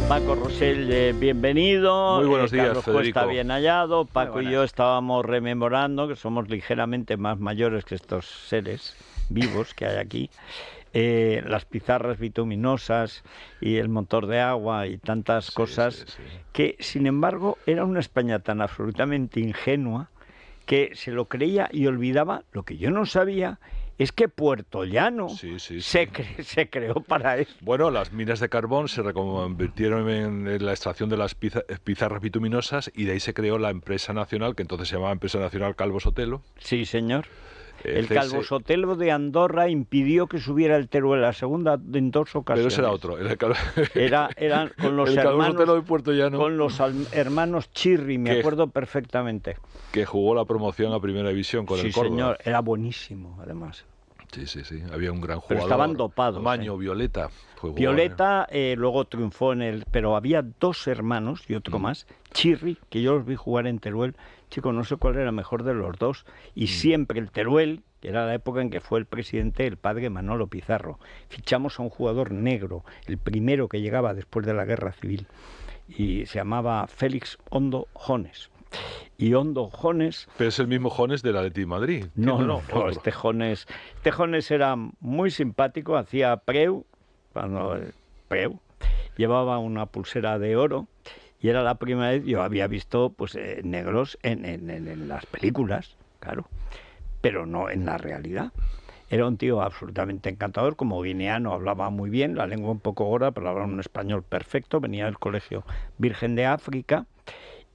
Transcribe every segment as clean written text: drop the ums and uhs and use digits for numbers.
Paco Rosell, bienvenido. Muy buenos días, Carlos Federico. Cuesta, bien hallado. Paco y yo estábamos rememorando que somos ligeramente más mayores que estos seres vivos que hay aquí. Las pizarras bituminosas y el motor de agua y tantas cosas que, sin embargo, era una España tan absolutamente ingenua que se lo creía y olvidaba. Lo que yo no sabía es que Puerto Llano se creó para eso. Bueno, las minas de carbón se reconvirtieron en la extracción de las pizarras bituminosas y de ahí se creó la empresa nacional, que entonces se llamaba Empresa Nacional Calvo Sotelo. Sí, señor. El Calvo Sotelo de Andorra impidió que subiera el Teruel a segunda en 2 ocasiones. Pero ese era otro. Eran con los el hermanos, Calvo Sotelo de Puerto Llano, con los hermanos Chirri, me acuerdo perfectamente. Que jugó la promoción a Primera División con el Córdoba. Sí, señor. Era buenísimo, además. Sí. Había un gran jugador. Pero estaban dopados. Maño, Violeta. Violeta luego triunfó en el... Pero había 2 hermanos y otro más. Chirri, que yo los vi jugar en Teruel. Chico, no sé cuál era mejor de los dos. Y siempre el Teruel, que era la época en que fue el presidente el padre Manolo Pizarro. Fichamos a un jugador negro, el primero que llegaba después de la Guerra Civil. Y se llamaba Félix Hondo Jones. Y Hondo Jones... Pero es el mismo Jones del Atleti de Madrid. No, este Jones era muy simpático, hacía preu, llevaba una pulsera de oro y era la primera vez yo había visto pues negros en las películas, claro, pero no en la realidad. Era un tío absolutamente encantador, como guineano, hablaba muy bien, la lengua un poco gorda, pero hablaba un español perfecto, venía del Colegio Virgen de África.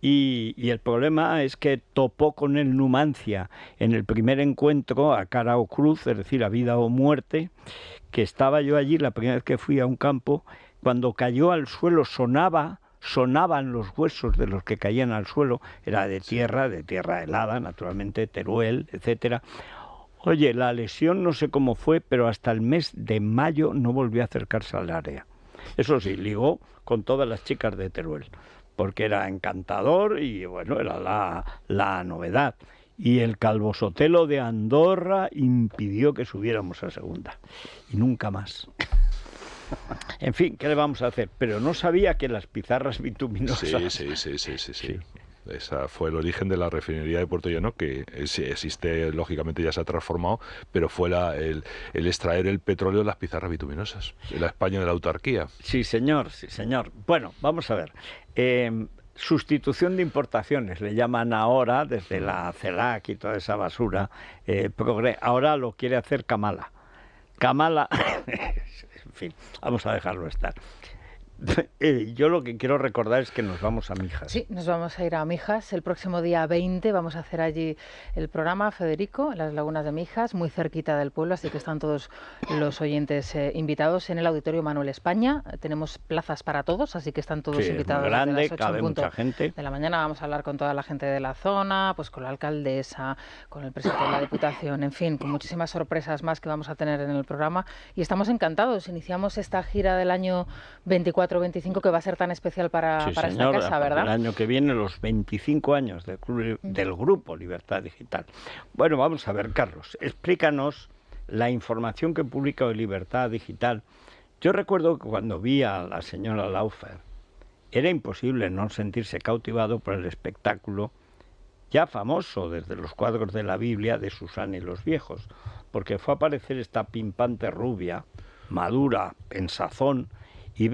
Y el problema es que topó con el Numancia en el primer encuentro a cara o cruz, es decir, a vida o muerte, que estaba yo allí la primera vez que fui a un campo, cuando cayó al suelo sonaban los huesos de los que caían al suelo, era de tierra helada, naturalmente, Teruel, etcétera. Oye, la lesión no sé cómo fue, pero hasta el mes de mayo no volvió a acercarse al área. Eso sí, ligó con todas las chicas de Teruel, porque era encantador y bueno, era la novedad. Y el Calvo Sotelo de Andorra impidió que subiéramos a segunda. Y nunca más. En fin, ¿qué le vamos a hacer? Pero no sabía que las pizarras bituminosas... Sí. Esa fue el origen de la refinería de Puerto Llano, que existe, lógicamente ya se ha transformado, pero fue el extraer el petróleo de las pizarras bituminosas, la España de la autarquía. Sí, señor. Bueno, vamos a ver. Sustitución de importaciones, le llaman ahora, desde la CELAC y toda esa basura. Ahora lo quiere hacer Kamala. En fin, vamos a dejarlo estar. Yo lo que quiero recordar es que nos vamos a Mijas. Sí, nos vamos a ir a Mijas. El próximo día 20 vamos a hacer allí el programa, Federico, en las lagunas de Mijas, muy cerquita del pueblo, así que están todos los oyentes invitados en el Auditorio Manuel España. Tenemos plazas para todos, así que están todos invitados. Es muy grande, desde las 8 cabe mucha gente. de la mañana. Vamos a hablar con toda la gente de la zona, pues con la alcaldesa, con el presidente de la Diputación, en fin, con muchísimas sorpresas más que vamos a tener en el programa. Y estamos encantados. Iniciamos esta gira del año 24-25 que va a ser tan especial para esta casa, ¿verdad? El año que viene, los 25 años del Grupo Libertad Digital. Bueno, vamos a ver, Carlos, explícanos la información que publica hoy Libertad Digital. Yo recuerdo que cuando vi a la señora Laufer, era imposible no sentirse cautivado por el espectáculo ya famoso desde los cuadros de la Biblia de Susana y los viejos, porque fue a aparecer esta pimpante rubia, madura, pensazón, y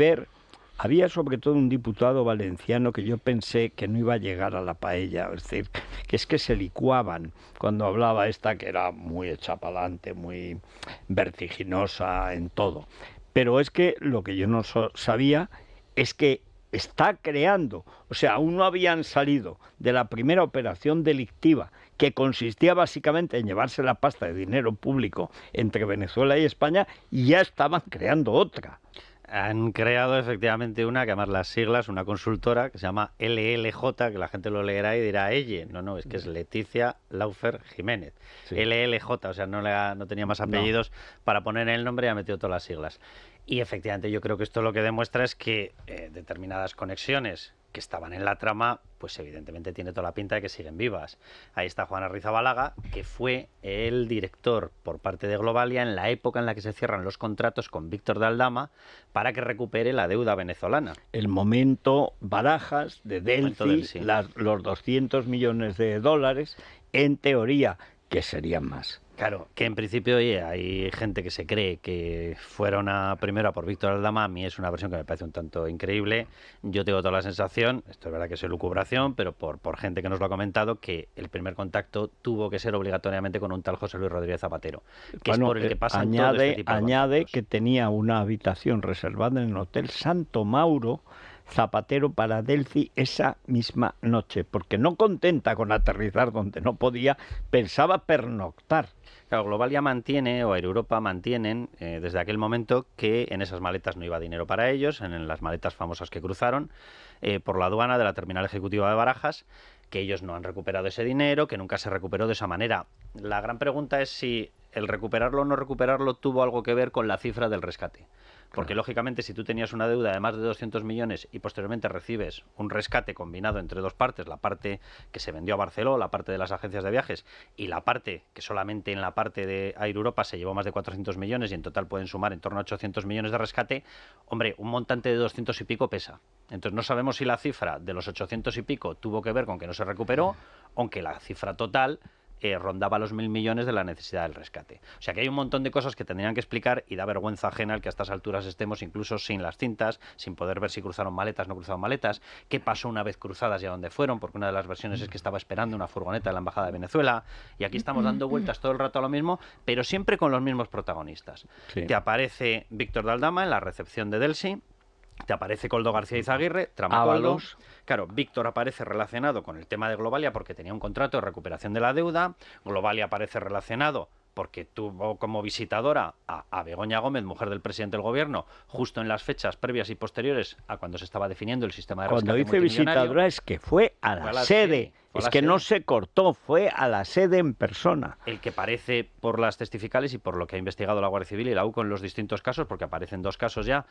había sobre todo un diputado valenciano que yo pensé que no iba a llegar a la paella, es decir, que es que se licuaban cuando hablaba esta, que era muy hecha pa'lante, muy vertiginosa en todo. Pero es que lo que yo no sabía es que está creando, o sea, aún no habían salido de la primera operación delictiva, que consistía básicamente en llevarse la pasta de dinero público entre Venezuela y España, y ya estaban creando otra. Han creado efectivamente una, que además las siglas, una consultora que se llama LLJ, que la gente lo leerá y dirá ella. No, es que es Leticia Laufer Jiménez. Sí. LLJ, o sea, no tenía más apellidos para poner el nombre y ha metido todas las siglas. Y efectivamente yo creo que esto lo que demuestra es que determinadas conexiones que estaban en la trama, pues evidentemente tiene toda la pinta de que siguen vivas. Ahí está Juan Arrizabalaga, que fue el director por parte de Globalia en la época en la que se cierran los contratos con Víctor de Aldama para que recupere la deuda venezolana. El momento Barajas de Delphi, los 200 millones de dólares, en teoría, que serían más. Claro, que en principio, oye, hay gente que se cree que fueron primero a por Víctor Aldama. A mí es una versión que me parece un tanto increíble. Yo tengo toda la sensación, esto es verdad que es elucubración, pero por gente que nos lo ha comentado, que el primer contacto tuvo que ser obligatoriamente con un tal José Luis Rodríguez Zapatero, que es por el que pasa todo este tipo de añade contactos. Que tenía una habitación reservada en el Hotel Santo Mauro Zapatero para Delphi esa misma noche, porque no contenta con aterrizar donde no podía, pensaba pernoctar. Claro, Globalia mantiene, o Air Europa mantienen, desde aquel momento, que en esas maletas no iba dinero para ellos, en las maletas famosas que cruzaron por la aduana de la terminal ejecutiva de Barajas, que ellos no han recuperado ese dinero, que nunca se recuperó de esa manera. La gran pregunta es si el recuperarlo o no recuperarlo tuvo algo que ver con la cifra del rescate. Porque, lógicamente, si tú tenías una deuda de más de 200 millones y posteriormente recibes un rescate combinado entre dos partes, la parte que se vendió a Barceló, la parte de las agencias de viajes, y la parte que solamente en la parte de Air Europa se llevó más de 400 millones y en total pueden sumar en torno a 800 millones de rescate, hombre, un montante de 200 y pico pesa. Entonces no sabemos si la cifra de los 800 y pico tuvo que ver con que no se recuperó, aunque la cifra total rondaba los 1.000 millones de la necesidad del rescate. O sea que hay un montón de cosas que tendrían que explicar y da vergüenza ajena el que a estas alturas estemos incluso sin las cintas, sin poder ver si cruzaron maletas, no cruzaron maletas, qué pasó una vez cruzadas y a dónde fueron, porque una de las versiones es que estaba esperando una furgoneta de la Embajada de Venezuela, y aquí estamos dando vueltas todo el rato a lo mismo, pero siempre con los mismos protagonistas. Sí. Te aparece Víctor de Aldama en la recepción de Delphi, te aparece Koldo García Izaguirre, Tramacoldo. Claro, Víctor aparece relacionado con el tema de Globalia porque tenía un contrato de recuperación de la deuda. Globalia aparece relacionado porque tuvo como visitadora a Begoña Gómez, mujer del presidente del gobierno, justo en las fechas previas y posteriores a cuando se estaba definiendo el sistema de rescate multimillonario. Cuando dice visitadora es que fue a la sede. Es que no se cortó, fue a la sede en persona. El que parece por las testificales y por lo que ha investigado la Guardia Civil y la UCO en los distintos casos, porque aparecen 2 casos ya,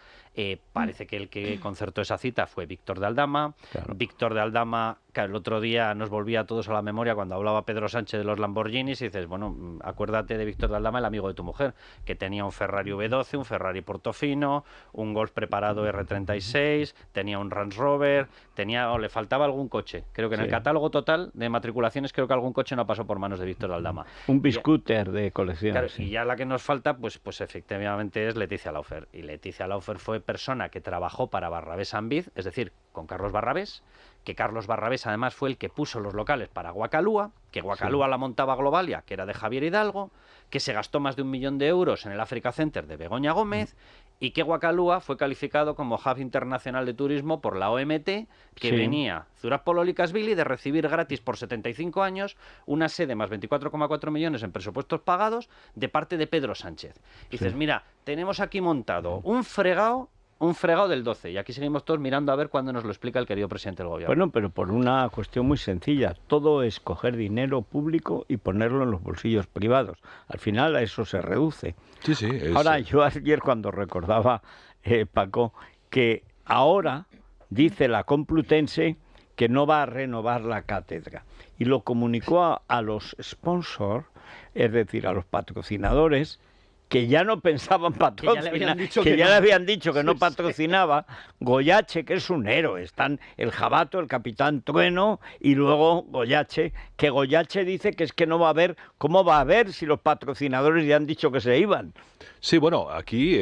parece que el que concertó esa cita fue Víctor de Aldama. Claro. Víctor de Aldama, que el otro día nos volvía a todos a la memoria cuando hablaba Pedro Sánchez de los Lamborghinis, y dices, bueno, acuérdate de Víctor de Aldama, el amigo de tu mujer, que tenía un Ferrari V12, un Ferrari Portofino, un Golf preparado R36, tenía un Range Rover, le faltaba algún coche. Creo que en el catálogo total de matriculaciones creo que algún coche no pasó por manos de Víctor de Aldama. Un biscúter de colección. Claro, sí. Y ya la que nos falta, pues efectivamente es Leticia Laufer. Y Leticia Laufer fue persona que trabajó para Barrabés Ambiz, es decir, con Carlos Barrabés, que Carlos Barrabés además fue el que puso los locales para Guacalúa, que Guacalúa la montaba Globalia, que era de Javier Hidalgo, que se gastó más de 1 millón de euros en el Africa Center de Begoña Gómez, y que Guacalúa fue calificado como hub internacional de turismo por la OMT, que venía Zurab Pololikashvili de recibir gratis por 75 años una sede más 24,4 millones en presupuestos pagados de parte de Pedro Sánchez. Y dices, mira, tenemos aquí montado un fregado del 12, y aquí seguimos todos mirando a ver cuándo nos lo explica el querido presidente del gobierno. Bueno, pero por una cuestión muy sencilla, todo es coger dinero público y ponerlo en los bolsillos privados. Al final a eso se reduce. Sí, Ahora, yo ayer cuando recordaba, Paco, que ahora dice la Complutense que no va a renovar la cátedra, y lo comunicó a los sponsors, es decir, a los patrocinadores, que ya no pensaban patrocinar, que ya le habían dicho que no patrocinaba. Goyache, que es un héroe, están el Jabato, el Capitán Trueno y luego Goyache, que Goyache dice que es que no va a haber, ¿cómo va a haber si los patrocinadores ya han dicho que se iban? Sí, bueno, aquí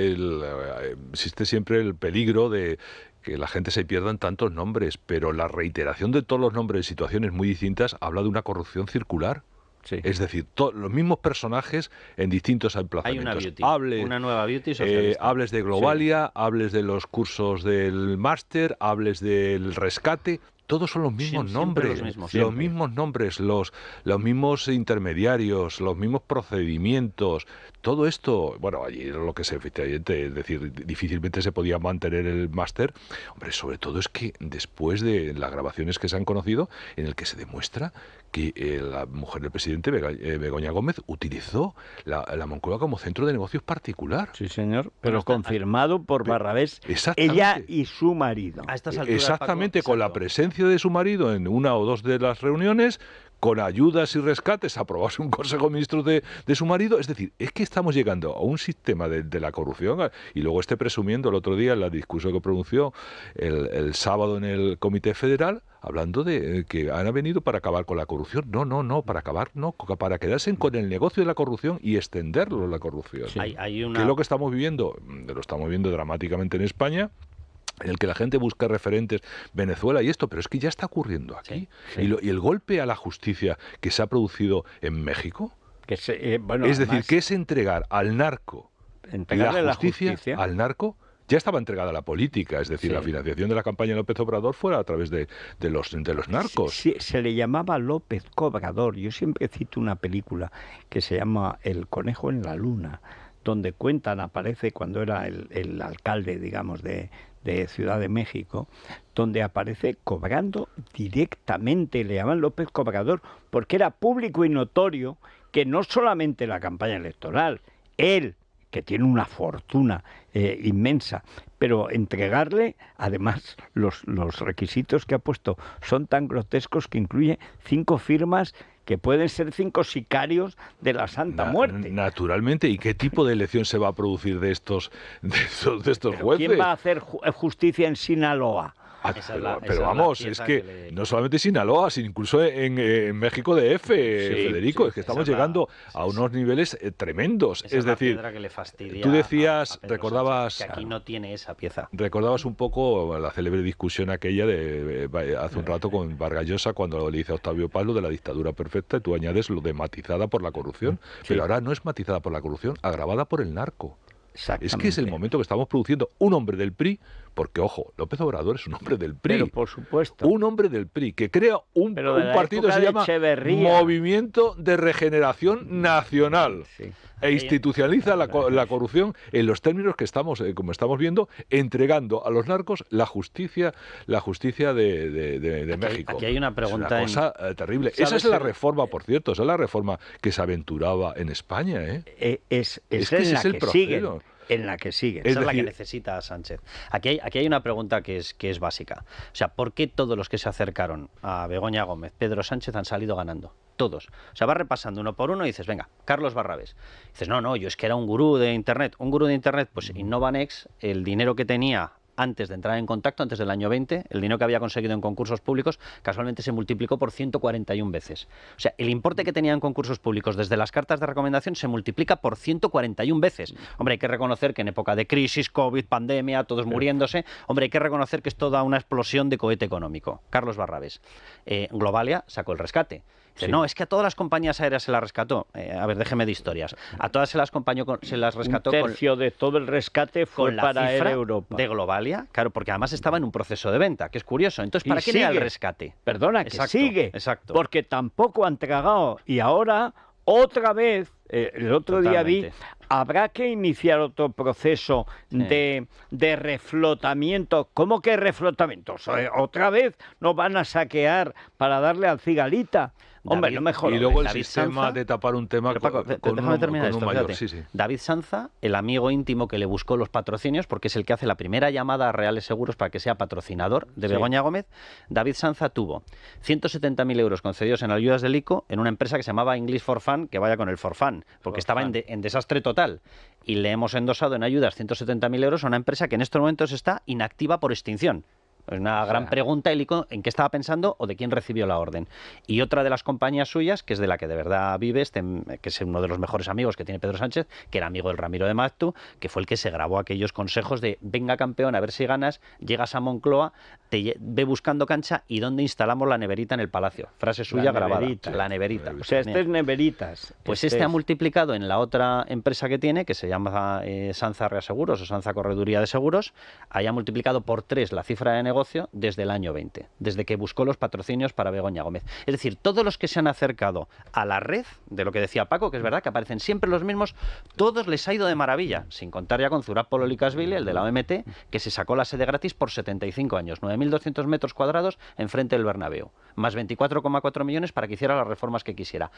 existe siempre el peligro de que la gente se pierda en tantos nombres, pero la reiteración de todos los nombres de situaciones muy distintas habla de una corrupción circular. Sí. Es decir, los mismos personajes en distintos emplazamientos. Hay una nueva beauty socialista. Hables de Globalia, hables de los cursos del máster, hables del rescate. Todos son los mismos nombres, los mismos nombres, los mismos intermediarios, los mismos procedimientos. todo esto, bueno, allí era lo que se efectivamente, es decir, difícilmente se podía mantener el máster. Hombre, sobre todo es que después de las grabaciones que se han conocido, en el que se demuestra que la mujer del presidente, Begoña Gómez, utilizó la Moncloa como centro de negocios particular. Sí, señor, pero confirmado por Barrabés, ella y su marido. A estas alturas, Exactamente, Paco, con la presencia de su marido en una o dos de las reuniones, con ayudas y rescates, aprobarse un consejo de ministros de su marido. Es decir, es que estamos llegando a un sistema de la corrupción, y luego presumiendo el otro día en el discurso que pronunció el sábado en el Comité Federal, hablando de que han venido para acabar con la corrupción. No, para acabar no, para quedarse con el negocio de la corrupción y extenderlo la corrupción. Sí. Hay ¿Qué es lo que estamos viviendo? Lo estamos viendo dramáticamente en España, en el que la gente busca referentes, Venezuela y esto, pero es que ya está ocurriendo aquí. Sí. Y el golpe a la justicia que se ha producido en México, Bueno, es decir, que es entregar al narco la justicia al narco. Ya estaba entregada a la política, es decir, la financiación de la campaña de López Obrador fuera a través de los narcos. Sí, se le llamaba López Cobrador. Yo siempre cito una película que se llama El conejo en la luna, donde aparece cuando era el alcalde, digamos, de Ciudad de México, donde aparece cobrando directamente, le llaman López Cobrador, porque era público y notorio que no solamente la campaña electoral, él, que tiene una fortuna inmensa, pero entregarle, además, los requisitos que ha puesto son tan grotescos que incluye 5 firmas que pueden ser 5 sicarios de la Santa Muerte. Naturalmente. ¿Y qué tipo de elección se va a producir de estos jueces? ¿Quién va a hacer justicia en Sinaloa? Pero vamos, es que no solamente Sinaloa, sino incluso en México DF, Federico, es que estamos llegando a unos niveles tremendos. Es decir, tú decías, recordabas... Que aquí no tiene esa pieza. Recordabas un poco la célebre discusión aquella de hace un rato con Vargas Llosa, cuando le dice a Octavio Paz lo de la dictadura perfecta, y tú añades lo de matizada por la corrupción. Pero ahora no es matizada por la corrupción, agravada por el narco. Es que es el momento que estamos produciendo un hombre del PRI, porque, ojo, López Obrador es un hombre del PRI. Pero, por supuesto. Un hombre del PRI que crea un partido que se llama Movimiento de Regeneración Nacional. E institucionaliza la corrupción en los términos que estamos, como estamos viendo, entregando a los narcos la justicia de México. Aquí hay una pregunta. Es una cosa terrible. Esa es la reforma, por cierto, esa es la reforma que se aventuraba en España. Es que ese es el proceso. En la que sigue. Esa es la que necesita Sánchez. Aquí hay una pregunta que es básica. O sea, ¿por qué todos los que se acercaron a Begoña Gómez, Pedro Sánchez, han salido ganando? Todos. O sea, vas repasando uno por uno y dices, venga, Carlos Barrabés. Dices, no, yo es que era un gurú de Internet. Un gurú de Internet, pues Innovanex, el dinero que tenía antes de entrar en contacto, antes del año 20, el dinero que había conseguido en concursos públicos, casualmente se multiplicó por 141 veces. O sea, el importe que tenía en concursos públicos desde las cartas de recomendación se multiplica por 141 veces. Hombre, hay que reconocer que en época de crisis, COVID, pandemia, todos muriéndose, hombre, hay que reconocer que es toda una explosión de cohete económico. Carlos Barrabés. Globalia sacó el rescate. Dice, no, es que a todas las compañías aéreas se las rescató. A ver, déjeme de historias. A todas se las rescató. Un tercio de todo el rescate fue para Air Europa. De Globalia, claro, porque además estaba en un proceso de venta, que es curioso. Entonces, ¿para quién era el rescate? Perdona, que sigue. Exacto. Porque tampoco han tragado. Y ahora, otra vez, el otro día vi, habrá que iniciar otro proceso de reflotamiento. ¿Cómo que reflotamiento? Otra vez nos van a saquear para darle al cigalita. Hombre, no mejor. Y luego el sistema de tapar un tema con un mayor. David Sanza, el amigo íntimo que le buscó los patrocinios, porque es el que hace la primera llamada a Reales Seguros para que sea patrocinador de Begoña Gómez. David Sanza tuvo 170.000 euros concedidos en ayudas del ICO en una empresa que se llamaba English for Fun, que vaya con el for fun, porque estaba en desastre total. Y le hemos endosado en ayudas 170.000 euros a una empresa que en estos momentos está inactiva por extinción. Es una gran pregunta, el ICO, en qué estaba pensando o de quién recibió la orden. Y otra de las compañías suyas, que es de la que de verdad vive, que es uno de los mejores amigos que tiene Pedro Sánchez, que era amigo del Ramiro de Maeztu, que fue el que se grabó aquellos consejos de venga campeón, a ver si ganas, llegas a Moncloa, ve buscando cancha y dónde instalamos la neverita en el palacio. Frase suya grabada. La neverita. O sea, este es neveritas. Pues este ha multiplicado en la otra empresa que tiene, que se llama Sanza Reaseguros o Sanza Correduría de Seguros, haya multiplicado por 3 la cifra de negocio desde el año 20, desde que buscó los patrocinios para Begoña Gómez. Es decir, todos los que se han acercado a la red, de lo que decía Paco, que es verdad que aparecen siempre los mismos, todos les ha ido de maravilla, sin contar ya con Zurab Pololikashvili, el de la OMT, que se sacó la sede gratis por 75 años, 9.200 metros cuadrados enfrente del Bernabéu, más 24,4 millones para que hiciera las reformas que quisiera.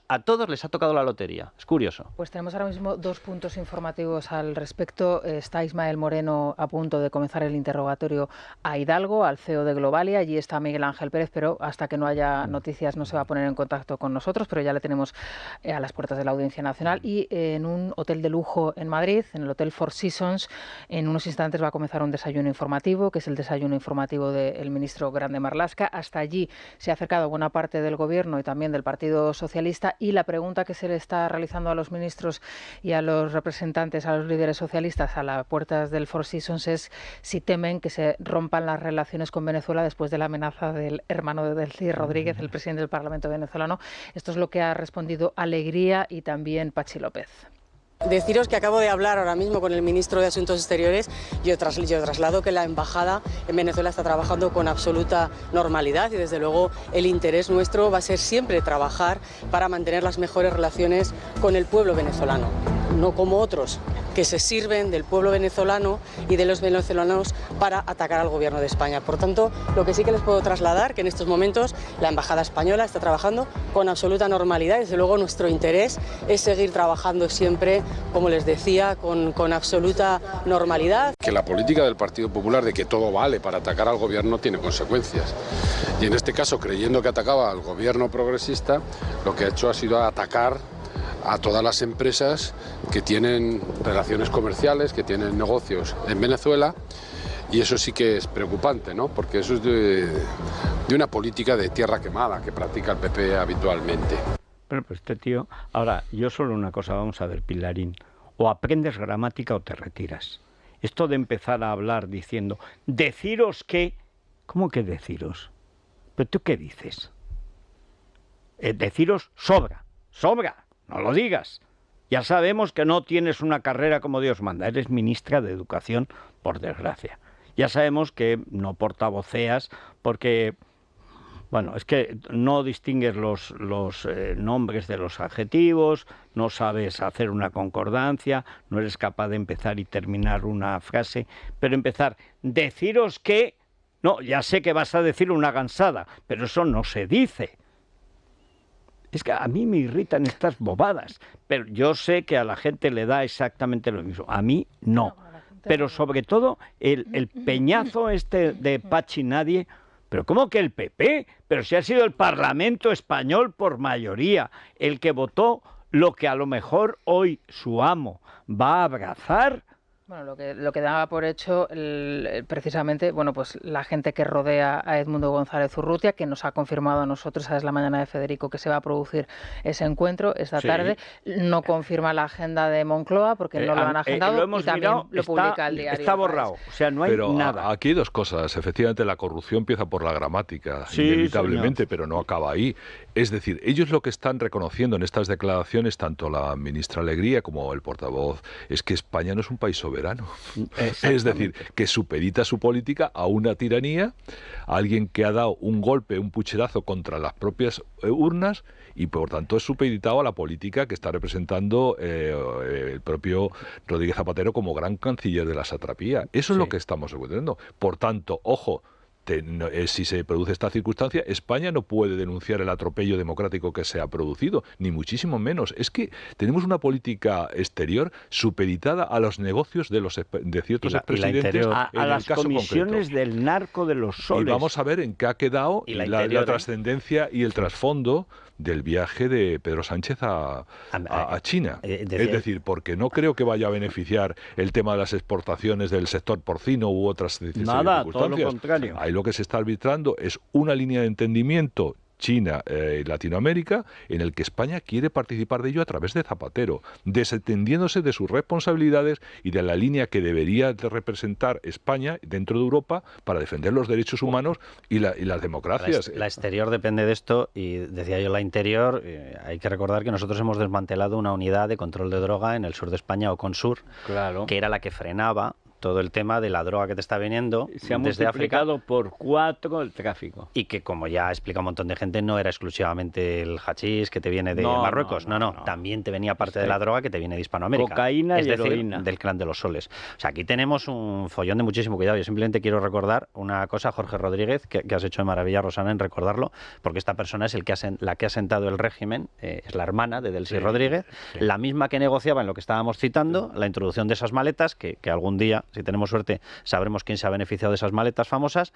A todos les ha tocado la lotería. Es curioso. Pues tenemos ahora mismo 2 puntos informativos al respecto. Está Ismael Moreno a punto de comenzar el interrogatorio a Hidalgo, al CEO de Globalia. Allí está Miguel Ángel Pérez, pero hasta que no haya noticias no se va a poner en contacto con nosotros, pero ya le tenemos a las puertas de la Audiencia Nacional. Y en un hotel de lujo en Madrid, en el Hotel Four Seasons, en unos instantes va a comenzar un desayuno informativo, que es el desayuno informativo del ministro Grande Marlaska. Hasta allí se ha acercado buena parte del Gobierno y también del Partido Socialista, y la pregunta que se le está realizando a los ministros y a los representantes, a los líderes socialistas a las puertas del Four Seasons es si temen que se rompan las relaciones con Venezuela después de la amenaza del hermano de Delcy Rodríguez, el presidente del Parlamento venezolano. Esto es lo que ha respondido Alegría y también Pachi López. Deciros que acabo de hablar ahora mismo con el ministro de Asuntos Exteriores. Yo traslado que la embajada en Venezuela está trabajando con absoluta normalidad y desde luego el interés nuestro va a ser siempre trabajar para mantener las mejores relaciones con el pueblo venezolano, no como otros que se sirven del pueblo venezolano y de los venezolanos para atacar al gobierno de España. Por tanto, lo que sí que les puedo trasladar que en estos momentos la embajada española está trabajando con absoluta normalidad y desde luego nuestro interés es seguir trabajando siempre, como les decía, con absoluta normalidad. Que la política del Partido Popular de que todo vale para atacar al gobierno tiene consecuencias. Y en este caso, creyendo que atacaba al gobierno progresista, lo que ha hecho ha sido atacar a todas las empresas que tienen relaciones comerciales, que tienen negocios en Venezuela, y eso sí que es preocupante, ¿no? Porque eso es de una política de tierra quemada que practica el PP habitualmente. Bueno, pues este tío... Ahora, yo solo una cosa, vamos a ver, Pilarín. O aprendes gramática o te retiras. Esto de empezar a hablar diciendo, deciros que... ¿Cómo que deciros? ¿Pero tú qué dices? Deciros sobra, no lo digas. Ya sabemos que no tienes una carrera como Dios manda, eres ministra de Educación, por desgracia. Ya sabemos que no portavoceas porque... Bueno, es que no distingues los nombres de los adjetivos, no sabes hacer una concordancia, no eres capaz de empezar y terminar una frase, pero empezar, deciros que... No, ya sé que vas a decir una gansada, pero eso no se dice. Es que a mí me irritan estas bobadas, pero yo sé que a la gente le da exactamente lo mismo, a mí no. Pero sobre todo el peñazo este de Pachi Nadie... ¿Pero cómo que el PP? Pero si ha sido el Parlamento español por mayoría el que votó lo que a lo mejor hoy su amo va a abrazar. Bueno, lo que daba por hecho precisamente, bueno, pues la gente que rodea a Edmundo González Urrutia, que nos ha confirmado a nosotros a la mañana de Federico que se va a producir ese encuentro esta tarde. No confirma la agenda de Moncloa porque no lo han agendado y también lo publica el diario. Está borrado, o sea, no hay nada. Aquí hay dos cosas. Efectivamente, la corrupción empieza por la gramática, inevitablemente, señor, pero no acaba ahí. Es decir, ellos lo que están reconociendo en estas declaraciones, tanto la ministra Alegría como el portavoz, es que España no es un país soberano. Es decir, que supedita su política a una tiranía, a alguien que ha dado un golpe, un pucherazo contra las propias urnas y por tanto es supeditado a la política que está representando el propio Rodríguez Zapatero como gran canciller de la satrapía. Eso es lo que estamos encontrando. Por tanto, ojo, si se produce esta circunstancia, España no puede denunciar el atropello democrático que se ha producido, ni muchísimo menos. Es que tenemos una política exterior supeditada a los negocios de ciertos expresidentes a las comisiones concreto del narco de los soles. Y vamos a ver en qué ha quedado la trascendencia y el trasfondo del viaje de Pedro Sánchez a China. Es decir, porque no creo que vaya a beneficiar el tema de las exportaciones del sector porcino u otras circunstancias. Nada, todo lo contrario. Ahí lo que se está arbitrando es una línea de entendimiento China y Latinoamérica, en el que España quiere participar de ello a través de Zapatero, desentendiéndose de sus responsabilidades y de la línea que debería de representar España dentro de Europa para defender los derechos humanos y las democracias. La exterior depende de esto, y decía yo la interior. Hay que recordar que nosotros hemos desmantelado una unidad de control de droga en el sur de España, Oconsur, Claro. que era la que frenaba todo el tema de la droga que te está viniendo Se ha desde África. multiplicado por 4 el tráfico. Y que, como ya ha explicado un montón de gente, no era exclusivamente el hachís que te viene de No, Marruecos. no. También te venía parte de la droga que te viene de Hispanoamérica. Cocaína es y decir, heroína. del clan de los soles. O sea, aquí tenemos un follón de muchísimo cuidado. Yo simplemente quiero recordar una cosa, Jorge Rodríguez, que has hecho de maravilla, Rosana, en recordarlo, porque esta persona es la que ha sentado el régimen, es la hermana de Delcy Rodríguez, la misma que negociaba en lo que estábamos citando, la introducción de esas maletas, que algún día, si tenemos suerte, sabremos quién se ha beneficiado de esas maletas famosas.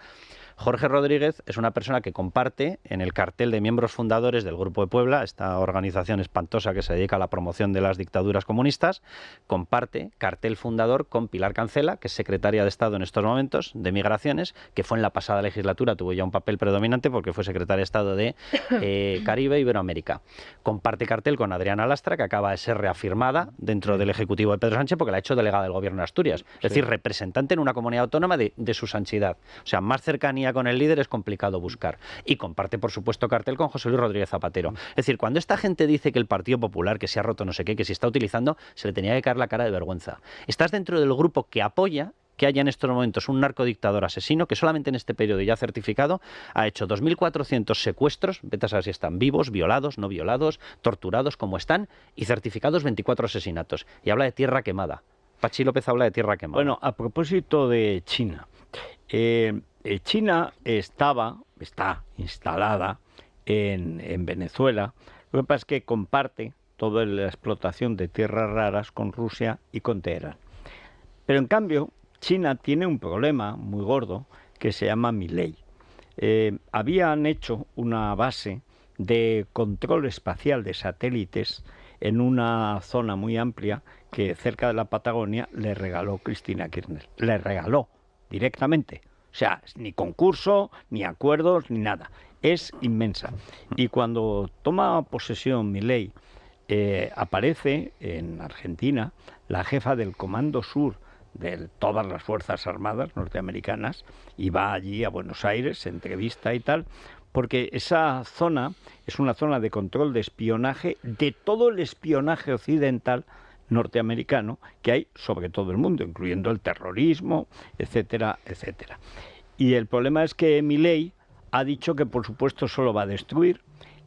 Jorge Rodríguez es una persona que comparte en el cartel de miembros fundadores del Grupo de Puebla, esta organización espantosa que se dedica a la promoción de las dictaduras comunistas, comparte cartel fundador con Pilar Cancela, que es secretaria de Estado en estos momentos de Migraciones, que fue en la pasada legislatura, tuvo ya un papel predominante porque fue secretaria de Estado de Caribe e Iberoamérica. Comparte cartel con Adriana Lastra, que acaba de ser reafirmada dentro del Ejecutivo de Pedro Sánchez porque la ha hecho delegada del Gobierno de Asturias, es decir, representante en una comunidad autónoma de su sanchidad. O sea, más cercanía con el líder es complicado buscar. Y comparte, por supuesto, cartel con José Luis Rodríguez Zapatero. Es decir, cuando esta gente dice que el Partido Popular, que se ha roto no sé qué, que se está utilizando, se le tenía que caer la cara de vergüenza. Estás dentro del grupo que apoya que haya en estos momentos un narcodictador asesino que solamente en este periodo ya certificado ha hecho 2.400 secuestros, vete a saber si están vivos, violados, no violados, torturados como están, y certificados 24 asesinatos. Y habla de tierra quemada. Pachi López habla de tierra quemada. Bueno, a propósito de China, China está instalada en Venezuela. Lo que pasa es que comparte toda la explotación de tierras raras con Rusia y con Teherán. Pero en cambio, China tiene un problema muy gordo que se llama Milei. Habían hecho una base de control espacial de satélites en una zona muy amplia que cerca de la Patagonia le regaló Cristina Kirchner. Le regaló directamente. O sea, ni concurso, ni acuerdos, ni nada. Es inmensa. Y cuando toma posesión Milei, aparece en Argentina la jefa del Comando Sur de todas las Fuerzas Armadas norteamericanas y va allí a Buenos Aires, se entrevista y tal, porque esa zona es una zona de control de espionaje, de todo el espionaje occidental norteamericano que hay sobre todo el mundo, incluyendo el terrorismo, etcétera, etcétera. Y el problema es que Milei ha dicho que por supuesto solo va a destruir,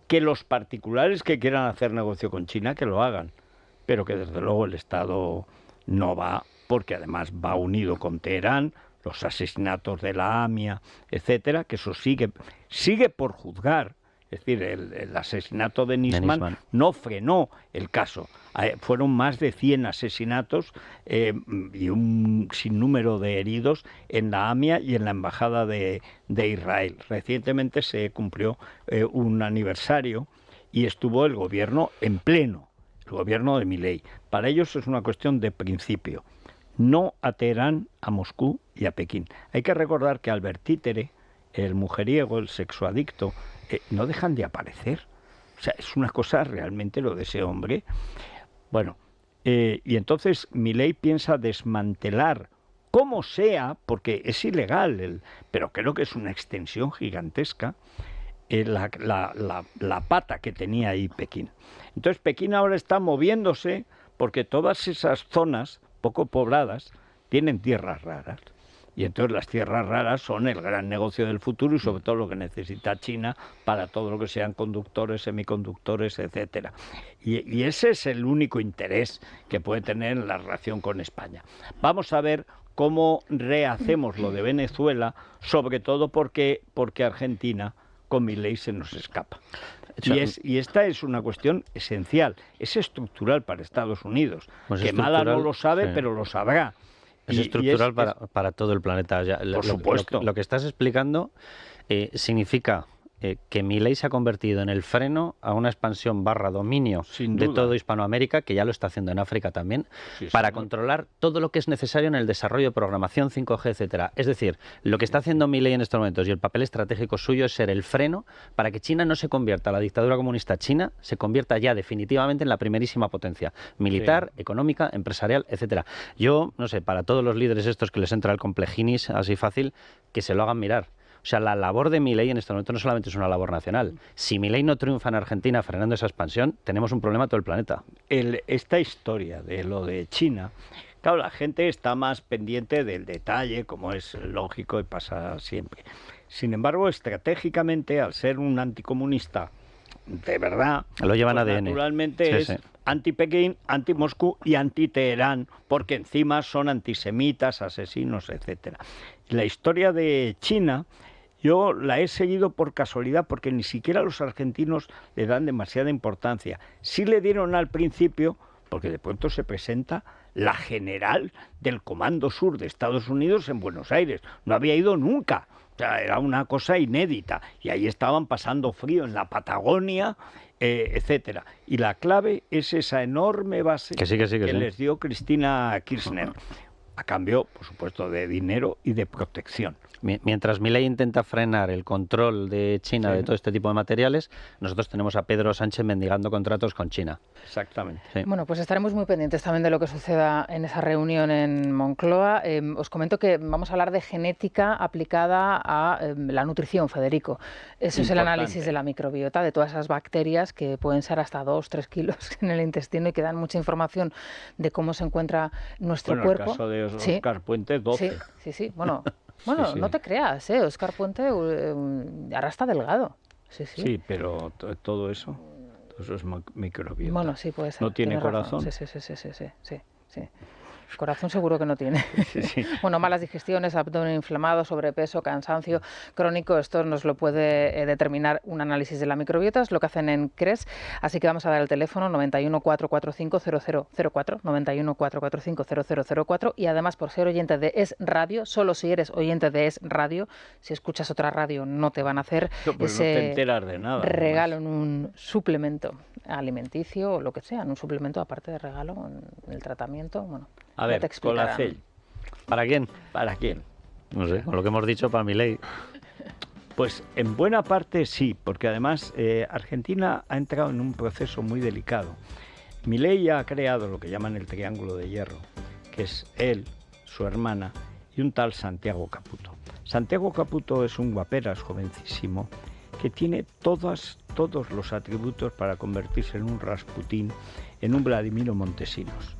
que los particulares que quieran hacer negocio con China que lo hagan, pero que desde luego el Estado no va, porque además va unido con Teherán, los asesinatos de la AMIA, etcétera, que eso sigue por juzgar. Es decir, el asesinato de Nisman no frenó el caso. Fueron más de 100 asesinatos y un sinnúmero de heridos en la AMIA y en la Embajada de Israel. Recientemente se cumplió un aniversario y estuvo el gobierno en pleno, el gobierno de Milei. Para ellos es una cuestión de principio. No a Teherán, a Moscú y a Pekín. Hay que recordar que Albert Títere, el mujeriego, el sexoadicto, no dejan de aparecer. O sea, es una cosa realmente lo de ese hombre. Bueno, y entonces Milei piensa desmantelar, como sea, porque es ilegal, pero creo que es una extensión gigantesca, la pata que tenía ahí Pekín. Entonces Pekín ahora está moviéndose porque todas esas zonas poco pobladas tienen tierras raras. Y entonces las tierras raras son el gran negocio del futuro y sobre todo lo que necesita China para todo lo que sean conductores, semiconductores, etcétera. Y ese es el único interés que puede tener en la relación con España. Vamos a ver cómo rehacemos lo de Venezuela, sobre todo porque Argentina con Milei se nos escapa. Y esta es una cuestión esencial, es estructural para Estados Unidos. Pues que Mala no lo sabe, sí, pero lo sabrá. Es estructural para todo el planeta. Por supuesto. Lo que estás explicando significa que Milei se ha convertido en el freno a una expansión / dominio de todo Hispanoamérica, que ya lo está haciendo en África también, para controlar todo lo que es necesario en el desarrollo de programación 5G, etcétera. Es decir, lo que está haciendo Milei en estos momentos y el papel estratégico suyo es ser el freno para que China no se convierta, la dictadura comunista china, se convierta ya definitivamente en la primerísima potencia militar, económica, empresarial, etcétera. Yo, no sé, para todos los líderes estos que les entra el complejinis así fácil, que se lo hagan mirar. O sea, la labor de Milei en este momento no solamente es una labor nacional. Si Milei no triunfa en Argentina frenando esa expansión, tenemos un problema a todo el planeta. Esta historia de lo de China, claro, la gente está más pendiente del detalle, como es lógico y pasa siempre. Sin embargo, estratégicamente, al ser un anticomunista de verdad, lo llevan pues ADN. Naturalmente es anti-Pekín, anti-Moscú y anti-Teherán, porque encima son antisemitas, asesinos, etcétera. La historia de China yo la he seguido por casualidad, porque ni siquiera los argentinos le dan demasiada importancia. Sí le dieron al principio, porque de pronto se presenta la general del Comando Sur de Estados Unidos en Buenos Aires. No había ido nunca. O sea, era una cosa inédita. Y ahí estaban pasando frío en la Patagonia, etcétera. Y la clave es esa enorme base que les dio Cristina Kirchner, a cambio, por supuesto, de dinero y de protección. Mientras Milei intenta frenar el control de China de todo este tipo de materiales, nosotros tenemos a Pedro Sánchez mendigando contratos con China. Exactamente. Sí. Bueno, pues estaremos muy pendientes también de lo que suceda en esa reunión en Moncloa. Os comento que vamos a hablar de genética aplicada a la nutrición, Federico. Eso es el análisis de la microbiota, de todas esas bacterias que pueden ser hasta 2-3 kilos en el intestino y que dan mucha información de cómo se encuentra nuestro cuerpo. En el caso de Óscar Puente, 12. Sí. Bueno, no te creas, Óscar Puente ahora está delgado. Sí, pero todo eso es microbiota. Bueno, sí, puede ser. ¿No tiene corazón? Sí. Corazón seguro que no tiene. Bueno, malas digestiones, abdomen inflamado, sobrepeso, cansancio crónico, esto nos lo puede determinar un análisis de la microbiota, es lo que hacen en CRES, así que vamos a dar el teléfono 91 445 0004, 91 445 0004, y además por ser oyente de Es Radio, solo si eres oyente de Es Radio, si escuchas otra radio no te van a hacer pues no te enteras de nada, regalo en un suplemento alimenticio o lo que sea, en un suplemento aparte de regalo en el tratamiento, bueno. A ver, Colacel. ¿Para quién? ¿Para quién? No sé, con lo que hemos dicho, para Milei. Pues en buena parte sí, porque además Argentina ha entrado en un proceso muy delicado. Milei ha creado lo que llaman el triángulo de hierro, que es él, su hermana y un tal Santiago Caputo. Santiago Caputo es un guaperas jovencísimo que tiene todos los atributos para convertirse en un Rasputín, en un Vladimiro Montesinos.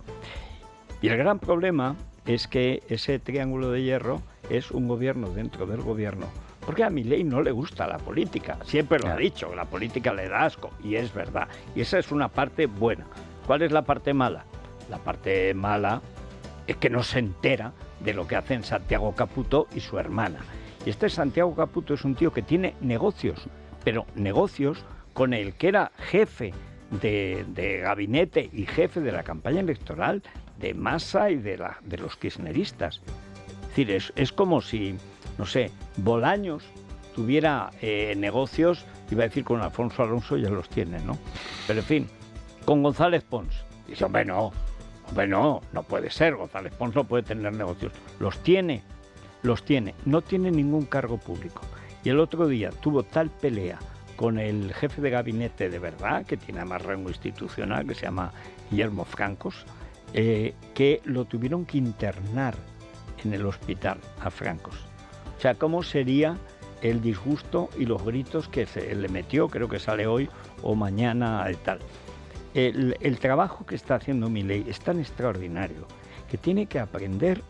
Y el gran problema es que ese triángulo de hierro es un gobierno dentro del gobierno, porque a Milei no le gusta la política, siempre lo ha dicho, la política le da asco, y es verdad, y esa es una parte buena. ¿Cuál es la parte mala? La parte mala es que no se entera de lo que hacen Santiago Caputo y su hermana. Y este Santiago Caputo es un tío que tiene negocios, pero negocios con el que era jefe de gabinete y jefe de la campaña electoral de Massa y de los kirchneristas. Es decir, es como si, no sé, Bolaños tuviera negocios, iba a decir con Alfonso Alonso, ya los tiene, ¿no? Pero en fin, con González Pons. Dice, hombre, no puede ser, González Pons no puede tener negocios. Los tiene, no tiene ningún cargo público. Y el otro día tuvo tal pelea con el jefe de gabinete de verdad, que tiene más rango institucional, que se llama Guillermo Francos, que lo tuvieron que internar en el hospital a Francos. O sea, ¿cómo sería el disgusto y los gritos que se le metió? Creo que sale hoy o mañana y tal. El trabajo que está haciendo Milei es tan extraordinario que tiene que aprender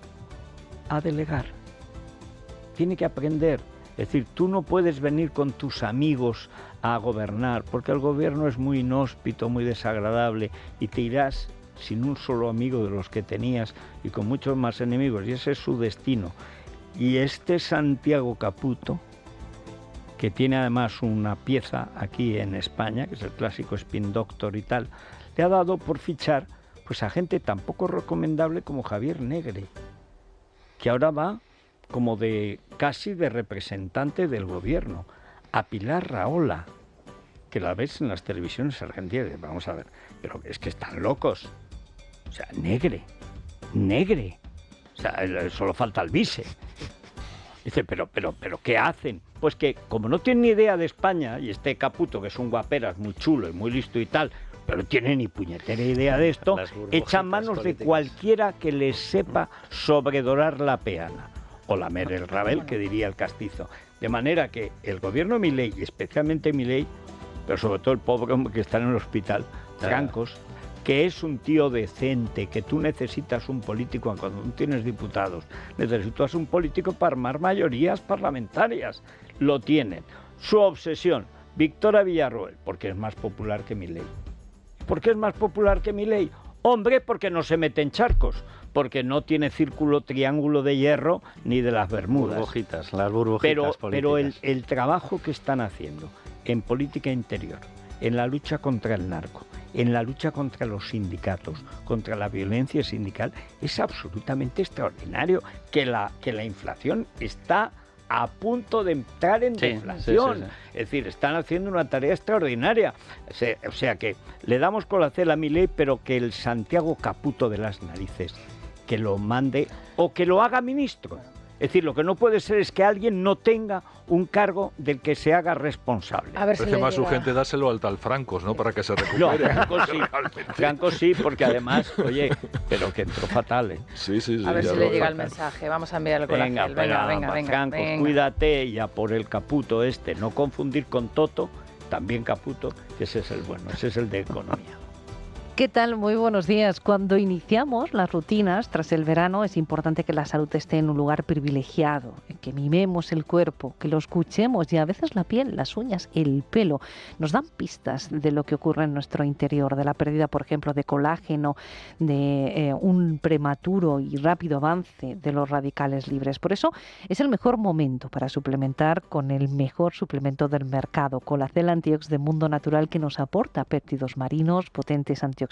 a delegar. Tiene que aprender. Es decir, tú no puedes venir con tus amigos a gobernar, porque el gobierno es muy inhóspito, muy desagradable, y te irás sin un solo amigo de los que tenías y con muchos más enemigos, y ese es su destino. Y este Santiago Caputo, que tiene además una pieza aquí en España, que es el clásico Spin Doctor y tal, le ha dado por fichar pues a gente tan poco recomendable como Javier Negre, que ahora va como casi de representante del gobierno. a Pilar Rahola, que la ves en las televisiones argentinas. Vamos a ver, pero es que están locos. O sea, negre. O sea, solo falta el vise. Dice, pero, ¿qué hacen? Pues que, como no tienen ni idea de España, y este Caputo, que es un guaperas muy chulo y muy listo y tal, pero no tiene ni puñetera idea de esto, echan manos políticas de cualquiera que les sepa sobredorar la peana, o lamer el rabel, que diría el castizo. De manera que el gobierno de Milei, y especialmente Milei, pero sobre todo el pobre hombre que está en el hospital, Trancos, que es un tío decente, que tú necesitas un político cuando no tienes diputados, necesitas un político para armar mayorías parlamentarias. Lo tienen. Su obsesión, Victoria Villarroel, porque es más popular que Milei. ¿Por qué es más popular que Milei? Hombre, porque no se mete en charcos, porque no tiene círculo, triángulo de hierro ni de las Bermudas. Las burbujitas políticas. Pero el trabajo que están haciendo en política interior, en la lucha contra el narco, en la lucha contra los sindicatos, contra la violencia sindical, es absolutamente extraordinario. Que la inflación está a punto de entrar en deflación. Sí. Es decir, están haciendo una tarea extraordinaria. O sea que le damos colacel a Milei, pero que el Santiago Caputo de las narices, que lo mande o que lo haga ministro. Es decir, lo que no puede ser es que alguien no tenga un cargo del que se haga responsable. A ver si parece más urgente dárselo al tal Francos, ¿no? Para que se recupere. No, Franco sí, porque además, oye, pero que entró fatal, ¿eh? Sí. A ver si le llega el mensaje. Vamos a enviarle con venga, Francos, cuídate, y a por el Caputo este, no confundir con Toto, también Caputo, que ese es el bueno, ese es el de economía. ¿Qué tal? Muy buenos días. Cuando iniciamos las rutinas tras el verano es importante que la salud esté en un lugar privilegiado, que mimemos el cuerpo, que lo escuchemos y a veces la piel, las uñas, el pelo nos dan pistas de lo que ocurre en nuestro interior, de la pérdida, por ejemplo, de colágeno, de un prematuro y rápido avance de los radicales libres. Por eso es el mejor momento para suplementar con el mejor suplemento del mercado, Colacel Antiox de Mundo Natural, que nos aporta péptidos marinos, potentes antioxidantes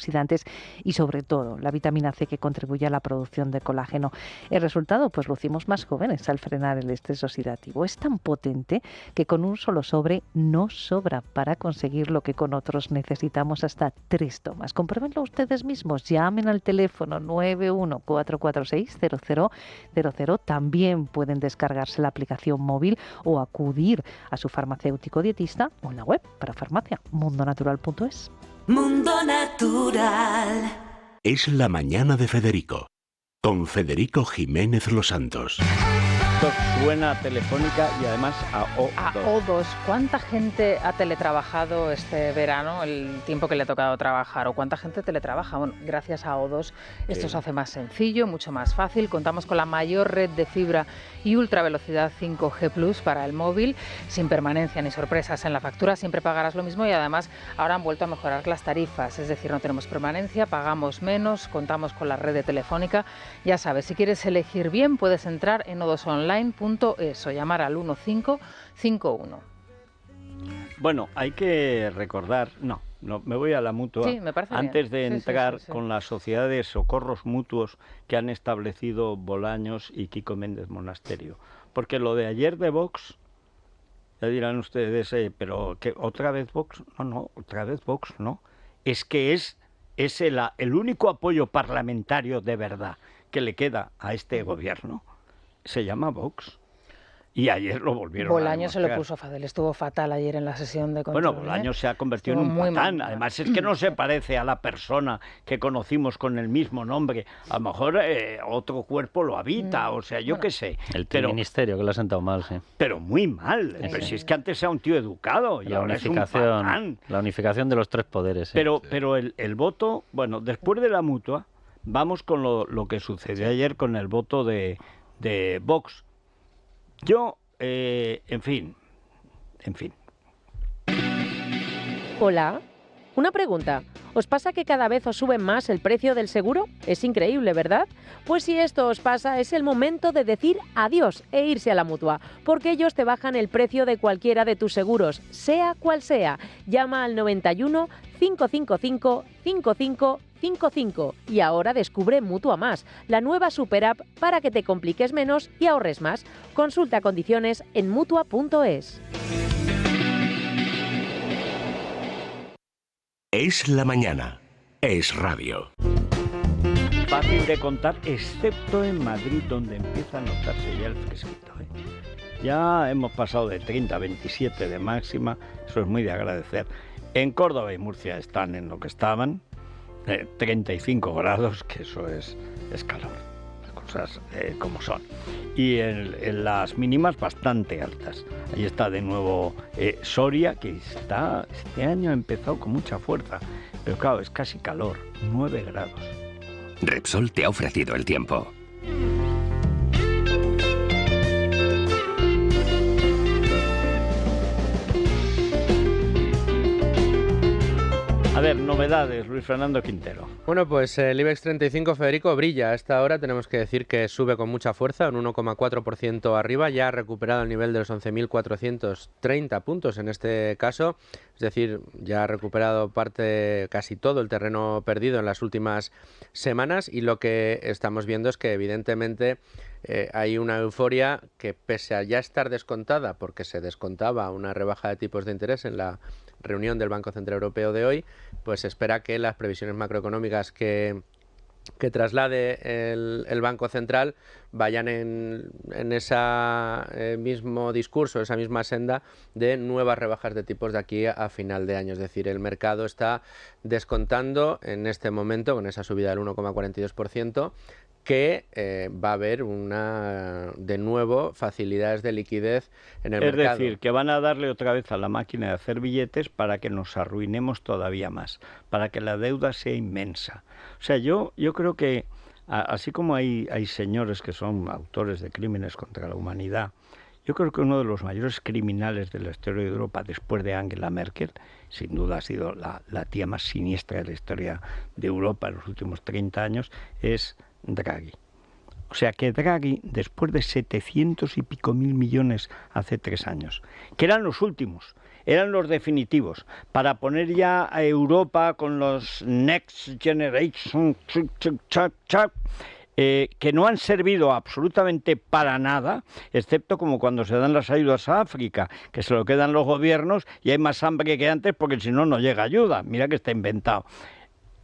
y sobre todo la vitamina C, que contribuye a la producción de colágeno. El resultado, pues lucimos más jóvenes al frenar el estrés oxidativo. Es tan potente que con un solo sobre no sobra para conseguir lo que con otros necesitamos hasta 3 tomas. Compruébenlo ustedes mismos, llamen al teléfono 914460000. También pueden descargarse la aplicación móvil o acudir a su farmacéutico dietista o en la web para farmacia, mundonatural.es. Mundo Natural. Es la mañana de Federico, con Federico Jiménez Los Santos. Esto suena a Telefónica y además a O2. A O2. ¿Cuánta gente ha teletrabajado este verano, el tiempo que le ha tocado trabajar? ¿O cuánta gente teletrabaja? Bueno, gracias a O2 esto se hace más sencillo, mucho más fácil. Contamos con la mayor red de fibra y ultravelocidad 5G Plus para el móvil, sin permanencia ni sorpresas en la factura. Siempre pagarás lo mismo y además ahora han vuelto a mejorar las tarifas. Es decir, no tenemos permanencia, pagamos menos, contamos con la red de Telefónica. Ya sabes, si quieres elegir bien, puedes entrar en o2online.es o llamar al 1551. Bueno, hay que recordar, no, me voy a la mutua. Sí, me parece antes bien. de entrar con la sociedad de socorros mutuos que han establecido Bolaños y Kiko Méndez Monasterio. Porque lo de ayer de Vox, ya dirán ustedes, pero ¿qué, otra vez Vox? No, otra vez Vox, no. Es que es el único apoyo parlamentario de verdad que le queda a este gobierno. Se llama Vox. Y ayer lo volvieron Bolaños a demostrar. se lo puso fácil, estuvo fatal ayer en la sesión de control. Bueno, Bolaños se ha convertido estuvo en un patán. mal. Además es que no se parece a la persona que conocimos con el mismo nombre. A lo mejor otro cuerpo lo habita, o sea, yo qué sé. El ministerio que lo ha sentado mal, sí. Pero muy mal. Sí. Pero si es que antes era un tío educado y ahora es un patán. La unificación de los 3 poderes. Sí. Pero el voto, bueno, después de la mutua, vamos con lo que sucedió ayer con el voto de Vox. Yo... en fin. Hola. Una pregunta. ¿Os pasa que cada vez os sube más el precio del seguro? Es increíble, ¿verdad? Pues si esto os pasa, es el momento de decir adiós e irse a la Mutua, porque ellos te bajan el precio de cualquiera de tus seguros, sea cual sea. Llama al 91 555 5555 y ahora descubre Mutua Más, la nueva super app para que te compliques menos y ahorres más. Consulta condiciones en Mutua.es. Es la mañana. Es radio. Fácil de contar, excepto en Madrid, donde empieza a notarse ya el fresquito, ¿eh? Ya hemos pasado de 30 a 27 de máxima, eso es muy de agradecer. En Córdoba y Murcia están en lo que estaban, 35 grados, que eso es calor, las cosas como son. Y en las mínimas bastante altas. Ahí está de nuevo Soria, que este año ha empezado con mucha fuerza, pero claro, es casi calor, 9 grados. Repsol te ha ofrecido el tiempo. A ver, novedades, Luis Fernando Quintero. Bueno, pues el IBEX 35, Federico, brilla. A esta hora tenemos que decir que sube con mucha fuerza, un 1,4% arriba. Ya ha recuperado el nivel de los 11.430 puntos en este caso. Es decir, ya ha recuperado casi todo el terreno perdido en las últimas semanas. Y lo que estamos viendo es que evidentemente hay una euforia que, pese a ya estar descontada, porque se descontaba una rebaja de tipos de interés en la reunión del Banco Central Europeo de hoy, pues espera que las previsiones macroeconómicas que traslade el Banco Central vayan en ese mismo discurso, esa misma senda de nuevas rebajas de tipos de aquí a final de año. Es decir, el mercado está descontando en este momento, con esa subida del 1,42%, que va a haber de nuevo facilidades de liquidez en el mercado. Es decir, que van a darle otra vez a la máquina de hacer billetes para que nos arruinemos todavía más, para que la deuda sea inmensa. O sea, yo creo que, así como hay señores que son autores de crímenes contra la humanidad, yo creo que uno de los mayores criminales de la historia de Europa, después de Angela Merkel, sin duda ha sido la tía más siniestra de la historia de Europa en los últimos 30 años, es Draghi. O sea que Draghi, después de 700 y pico mil millones hace 3 años, que eran los últimos, eran los definitivos, para poner ya a Europa con los Next Generation, que no han servido absolutamente para nada, excepto como cuando se dan las ayudas a África, que se lo quedan los gobiernos y hay más hambre que antes porque si no, no llega ayuda. Mira que está inventado.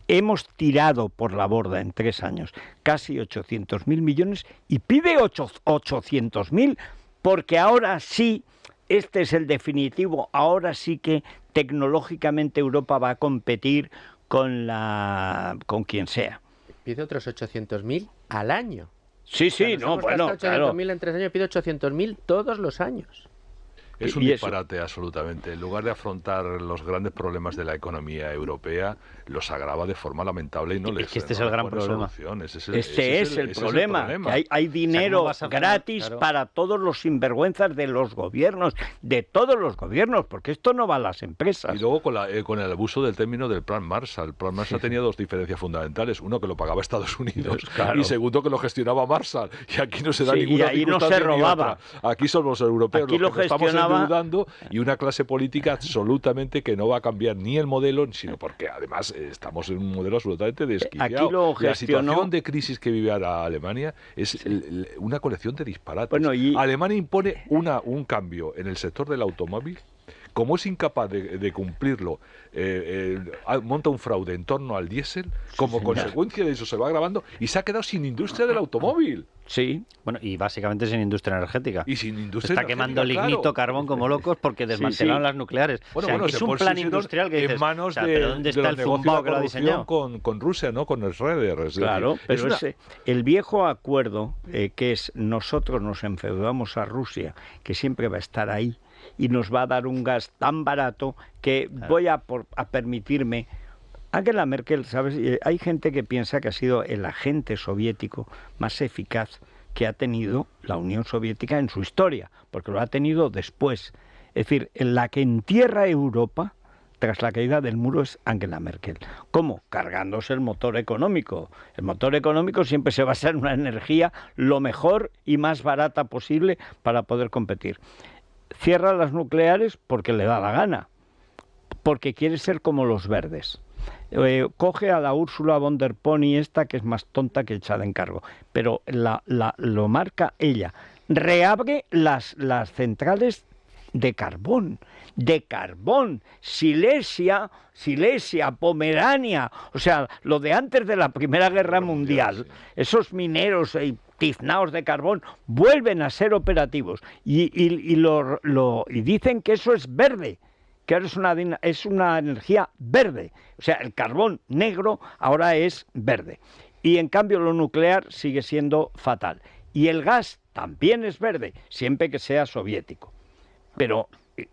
Hemos tirado por la borda en 3 años casi 800.000 millones y pide 800.000 porque ahora sí, este es el definitivo, ahora sí que tecnológicamente Europa va a competir con quien sea. Pide otros 800.000 al año. Sí, o sea, no, bueno, 800.000 en 3 años, pide 800.000 todos los años. Es un disparate absolutamente. En lugar de afrontar los grandes problemas de la economía europea, los agrava de forma lamentable y no les este es el gran problema. Este es el problema. Que hay dinero gratis para todos los sinvergüenzas de los gobiernos, de todos los gobiernos, porque esto no va a las empresas. Y luego con el abuso del término del Plan Marshall. El Plan Marshall tenía 2 diferencias fundamentales. Uno, que lo pagaba Estados Unidos, y segundo, que lo gestionaba Marshall. Y aquí no se da ninguna y ahí no se robaba. Aquí somos los europeos aquí los que estamos endeudando, y una clase política absolutamente que no va a cambiar ni el modelo, sino porque además estamos en un modelo absolutamente desquiciado. Aquí lo gestionó... La situación de crisis que vive ahora Alemania es una colección de disparates. Bueno, Alemania impone un cambio en el sector del automóvil. Como es incapaz de cumplirlo, monta un fraude en torno al diésel, como consecuencia de eso se va agravando y se ha quedado sin industria del automóvil. Sí, bueno, y básicamente sin industria energética. Y sin industria Está quemando lignito, carbón como locos porque desmantelaron las nucleares. Bueno, es un plan industrial que dices, en manos ¿pero dónde está el zumbao que lo ha diseñado? Con Rusia, ¿no? Con Schroeder. Claro, pero el viejo acuerdo que es nosotros nos endeudamos a Rusia, que siempre va a estar ahí, y nos va a dar un gas tan barato que voy a permitirme... Angela Merkel, ¿sabes? Hay gente que piensa que ha sido el agente soviético más eficaz que ha tenido la Unión Soviética en su historia, porque lo ha tenido después. Es decir, la que entierra a Europa tras la caída del muro es Angela Merkel. ¿Cómo? Cargándose el motor económico. El motor económico siempre se basa en una energía lo mejor y más barata posible para poder competir. Cierra las nucleares porque le da la gana, porque quiere ser como los verdes. Coge a la Ursula von der Pony esta, que es más tonta que echada en cargo, pero lo marca ella. Reabre las centrales de carbón, Silesia, Pomerania, o sea, lo de antes de la Primera Guerra Mundial, esos mineros tiznaos de carbón vuelven a ser operativos y dicen que eso es verde, que ahora es una energía verde, o sea, el carbón negro ahora es verde, y en cambio lo nuclear sigue siendo fatal, y el gas también es verde, siempre que sea soviético. Pero,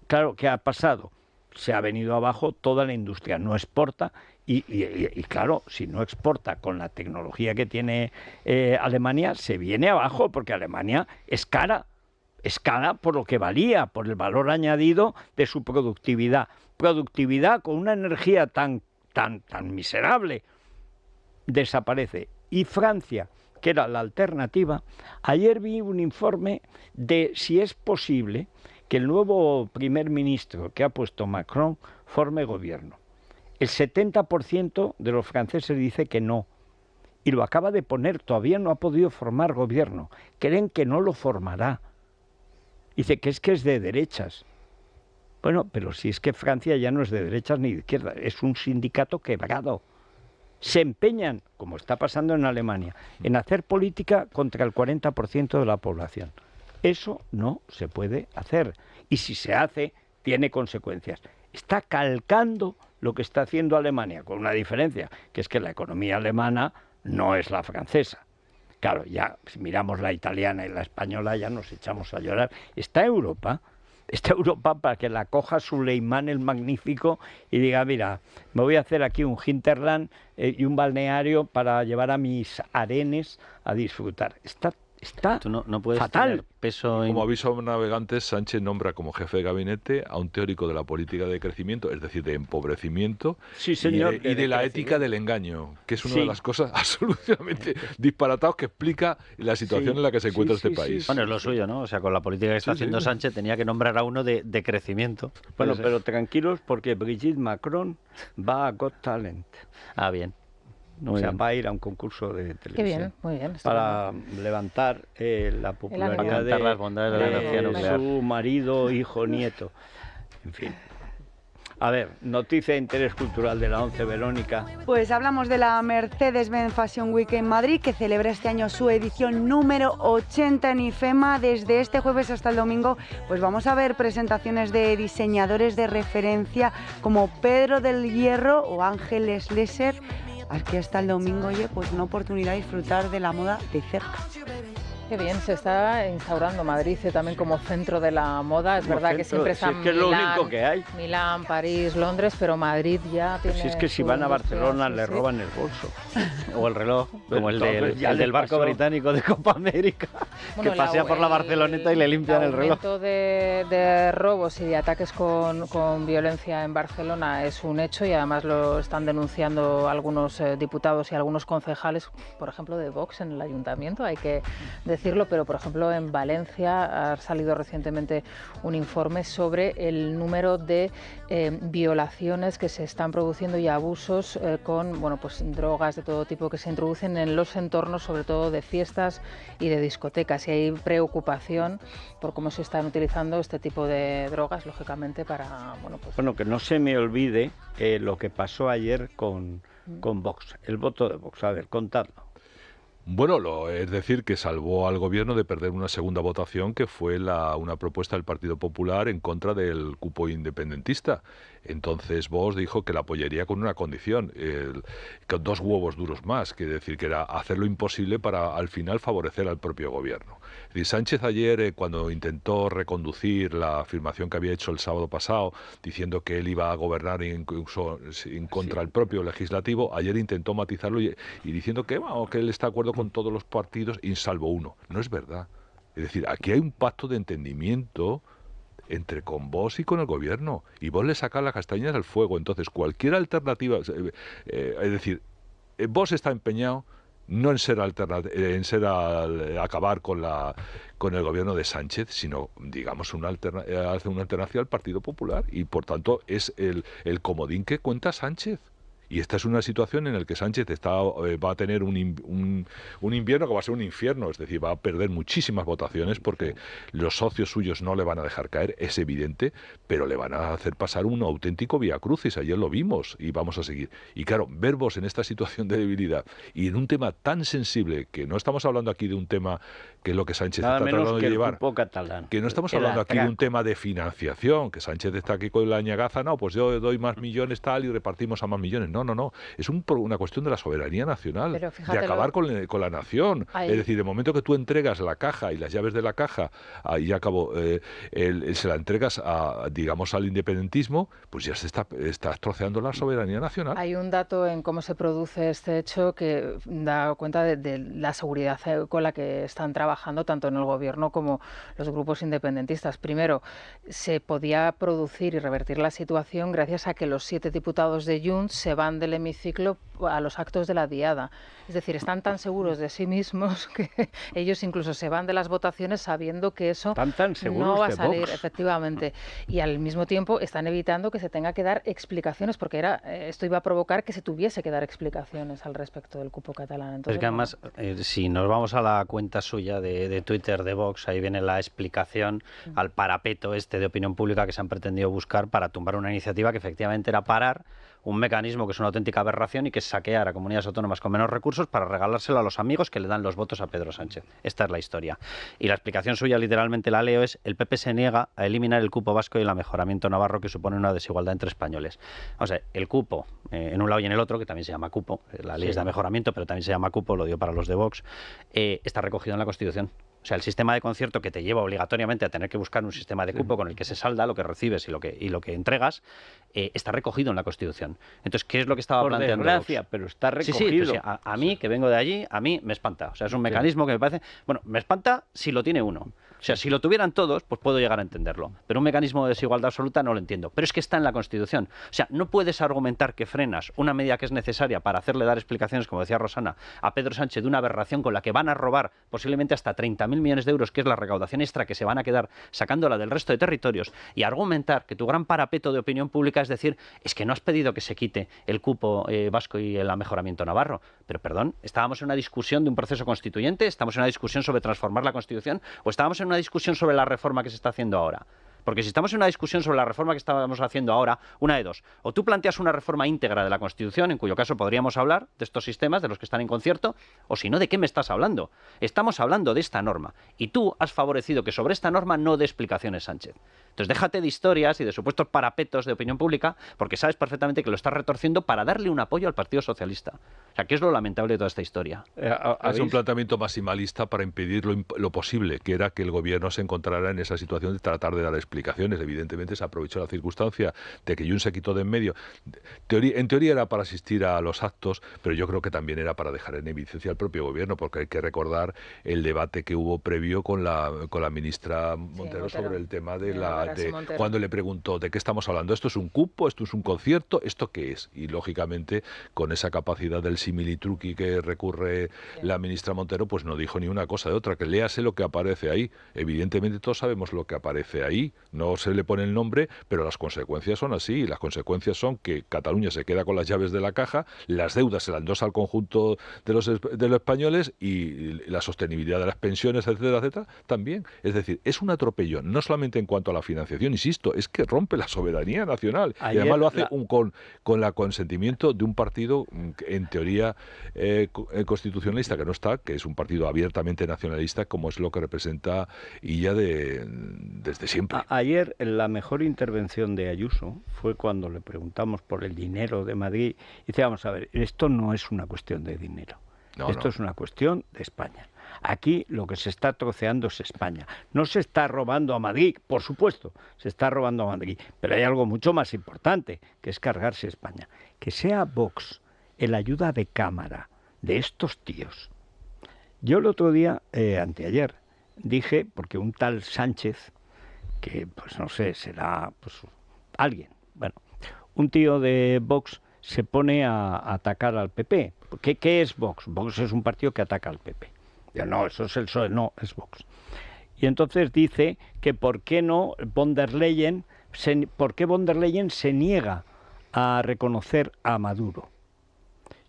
claro, ¿qué ha pasado? Se ha venido abajo toda la industria, no exporta, y claro, si no exporta con la tecnología que tiene Alemania, se viene abajo, porque Alemania es cara por lo que valía, por el valor añadido de su productividad con una energía tan miserable, desaparece. Y Francia, que era la alternativa, ayer vi un informe de si es posible que el nuevo primer ministro que ha puesto Macron forme gobierno. El 70% de los franceses dice que no, y lo acaba de poner, todavía no ha podido formar gobierno, creen que no lo formará. Dice que es de derechas. Bueno, pero si es que Francia ya no es de derechas ni de izquierdas, es un sindicato quebrado. Se empeñan, como está pasando en Alemania, en hacer política contra el 40% de la población. Eso no se puede hacer. Y si se hace, tiene consecuencias. Está calcando lo que está haciendo Alemania, con una diferencia, que es que la economía alemana no es la francesa. Claro, ya si miramos la italiana y la española ya nos echamos a llorar. Está Europa para que la coja Suleimán el Magnífico y diga, mira, me voy a hacer aquí un hinterland y un balneario para llevar a mis harenes a disfrutar. Está Tú no puedes fatal. Tener peso Como aviso a navegantes, Sánchez nombra como jefe de gabinete a un teórico de la política de crecimiento, es decir, de empobrecimiento, sí, señor, y de la ética del engaño, que es una de las cosas absolutamente disparatadas que explica la situación en la que se encuentra este país. Bueno, es lo suyo, ¿no? O sea, con la política que está haciendo Sánchez tenía que nombrar a uno de crecimiento. Bueno, pero tranquilos porque Brigitte Macron va a Got Talent. Ah, bien. Va a ir a un concurso de televisión. Qué bien, muy bien. Para levantar la popularidad de las bondades de la energía nuclear. Su marido, hijo, nieto. En fin. A ver, noticia de interés cultural de la 11, Verónica. Pues hablamos de la Mercedes-Benz Fashion Week en Madrid, que celebra este año su edición número 80 en IFEMA. Desde este jueves hasta el domingo, pues vamos a ver presentaciones de diseñadores de referencia como Pedro del Hierro o Ángel Schleser. Aquí hasta el domingo, oye, pues una oportunidad de disfrutar de la moda de cerca. Qué bien, se está instaurando Madrid también como centro de la moda. Es verdad que siempre están es lo único que hay. Milán, París, Londres, pero Madrid ya tiene... Si es que si van a Barcelona le roban el bolso. O el reloj, como el del barco británico de Copa América, que pasea por la Barceloneta y le limpian el reloj. El aumento de robos y de ataques con violencia en Barcelona es un hecho, y además lo están denunciando algunos diputados y algunos concejales, por ejemplo, de Vox en el ayuntamiento, hay que decirlo, pero por ejemplo en Valencia ha salido recientemente un informe sobre el número de violaciones que se están produciendo y abusos con drogas de todo tipo que se introducen en los entornos, sobre todo de fiestas y de discotecas, y hay preocupación por cómo se están utilizando este tipo de drogas, lógicamente, para... Bueno, que no se me olvide lo que pasó ayer con Vox, el voto de Vox. A ver, contadlo. Bueno, es decir, que salvó al gobierno de perder una segunda votación, que fue una propuesta del Partido Popular en contra del cupo independentista. Entonces Vox dijo que la apoyaría con una condición, con 2 huevos duros más, que decir que era hacer lo imposible para al final favorecer al propio gobierno. Es decir, Sánchez ayer, cuando intentó reconducir la afirmación que había hecho el sábado pasado, diciendo que él iba a gobernar incluso en contra del propio legislativo, ayer intentó matizarlo y diciendo que él está de acuerdo con todos los partidos y salvo uno. No es verdad. Es decir, aquí hay un pacto de entendimiento entre con Vox y con el gobierno, y Vox le saca las castañas al fuego. Entonces cualquier alternativa, es decir, Vox está empeñado no en acabar con el gobierno de Sánchez, sino, digamos, hacer una alternativa al Partido Popular, y por tanto es el comodín que cuenta Sánchez, Y esta es una situación en la que Sánchez va a tener un invierno que va a ser un infierno, es decir, va a perder muchísimas votaciones porque los socios suyos no le van a dejar caer, es evidente, pero le van a hacer pasar un auténtico viacrucis. Ayer lo vimos y vamos a seguir. Y claro, ver Vox en esta situación de debilidad y en un tema tan sensible, que no estamos hablando aquí de un tema que es lo que Sánchez Nada está menos tratando que de el llevar, cupo catalán. que no estamos hablando aquí de un tema de financiación, que Sánchez está aquí con la ñagaza, no, pues yo doy más millones tal y repartimos a más millones. No. Es una cuestión de la soberanía nacional, de acabar con la nación. Ahí. Es decir, de momento que tú entregas la caja y las llaves de la caja, y ya acabó, se la entregas digamos al independentismo, pues ya estás troceando la soberanía nacional. Hay un dato en cómo se produce este hecho que da cuenta de la seguridad con la que están trabajando tanto en el gobierno como los grupos independentistas. Primero, se podía producir y revertir la situación gracias a que los 7 diputados de Junts se van del hemiciclo a los actos de la diada. Es decir, están tan seguros de sí mismos que ellos incluso se van de las votaciones sabiendo que eso no va a salir, efectivamente. Y al mismo tiempo están evitando que se tenga que dar explicaciones, porque esto iba a provocar que se tuviese que dar explicaciones al respecto del cupo catalán. Entonces, es que además, si nos vamos a la cuenta suya de Twitter de Vox, ahí viene la explicación al parapeto de opinión pública que se han pretendido buscar para tumbar una iniciativa que efectivamente era parar un mecanismo que es una auténtica aberración y que es saquear a comunidades autónomas con menos recursos para regalárselo a los amigos que le dan los votos a Pedro Sánchez. Esta es la historia. Y la explicación suya, literalmente la leo, es: el PP se niega a eliminar el cupo vasco y el amejoramiento navarro, que supone una desigualdad entre españoles. O sea, el cupo, en un lado y en el otro, que también se llama cupo, la ley es de amejoramiento, pero también se llama cupo, lo dio para los de Vox, está recogido en la Constitución. O sea, el sistema de concierto que te lleva obligatoriamente a tener que buscar un sistema de cupo con el que se salda lo que recibes y lo que entregas, está recogido en la Constitución. Entonces, ¿qué es lo que estaba planteando Vox? Pero está recogido. Sí, pues a mí, que vengo de allí, a mí me espanta. O sea, es un mecanismo que me parece... Bueno, me espanta si lo tiene uno. O sea, si lo tuvieran todos, pues puedo llegar a entenderlo. Pero un mecanismo de desigualdad absoluta no lo entiendo. Pero es que está en la Constitución. O sea, no puedes argumentar que frenas una medida que es necesaria para hacerle dar explicaciones, como decía Rosana, a Pedro Sánchez de una aberración con la que van a robar posiblemente hasta 30.000 millones de euros, que es la recaudación extra que se van a quedar sacándola del resto de territorios, y argumentar que tu gran parapeto de opinión pública es decir, es que no has pedido que se quite el cupo vasco y el amejoramiento navarro. Pero perdón, ¿estábamos en una discusión de un proceso constituyente? ¿Estamos en una discusión sobre transformar la Constitución? ¿O estábamos en una discusión sobre la reforma que se está haciendo ahora? Porque si estamos en una discusión sobre la reforma que estamos haciendo ahora, una de dos: o tú planteas una reforma íntegra de la Constitución, en cuyo caso podríamos hablar de estos sistemas, de los que están en concierto, o si no, ¿de qué me estás hablando? Estamos hablando de esta norma, y tú has favorecido que sobre esta norma no dé explicaciones Sánchez. Entonces déjate de historias y de supuestos parapetos de opinión pública, porque sabes perfectamente que lo estás retorciendo para darle un apoyo al Partido Socialista. O sea, ¿qué es lo lamentable de toda esta historia? Es un planteamiento maximalista para impedir lo posible, que era que el gobierno se encontrara en esa situación de tratar de dar explicaciones. Evidentemente se aprovechó la circunstancia de que Junts se quitó de en medio. En teoría era para asistir a los actos, pero yo creo que también era para dejar en evidencia al propio gobierno, porque hay que recordar el debate que hubo previo con la ministra Montero sobre el tema de cuando le preguntó de qué estamos hablando. ¿Esto es un cupo? ¿Esto es un concierto? ¿Esto qué es? Y lógicamente con esa capacidad del similitruqui que recurre la ministra Montero, pues no dijo ni una cosa de otra, que léase lo que aparece ahí. Evidentemente todos sabemos lo que aparece ahí, no se le pone el nombre, pero las consecuencias son así. Las consecuencias son que Cataluña se queda con las llaves de la caja, las deudas se las endosa al conjunto de los españoles, y la sostenibilidad de las pensiones, etcétera, etcétera, también. Es decir, es un atropello, no solamente en cuanto a la financiación, insisto, es que rompe la soberanía nacional. Y además lo hace con el consentimiento de un partido en teoría constitucionalista, que no está, que es un partido abiertamente nacionalista, como es lo que representa Illa desde siempre. Ayer la mejor intervención de Ayuso fue cuando le preguntamos por el dinero de Madrid. Y dice, vamos a ver, esto no es una cuestión de dinero. Esto es una cuestión de España. Aquí lo que se está troceando es España. No se está robando a Madrid, por supuesto, se está robando a Madrid. Pero hay algo mucho más importante, que es cargarse España. Que sea Vox el ayuda de cámara de estos tíos. Yo el otro día, anteayer, dije, porque un tal Sánchez, que pues no sé, será pues alguien, bueno, un tío de Vox se pone a atacar al PP. ¿Qué es Vox? Vox es un partido que ataca al PP. Yo, no, eso es el PSOE, no, es Vox. Y entonces dice que por qué von der Leyen se niega a reconocer a Maduro.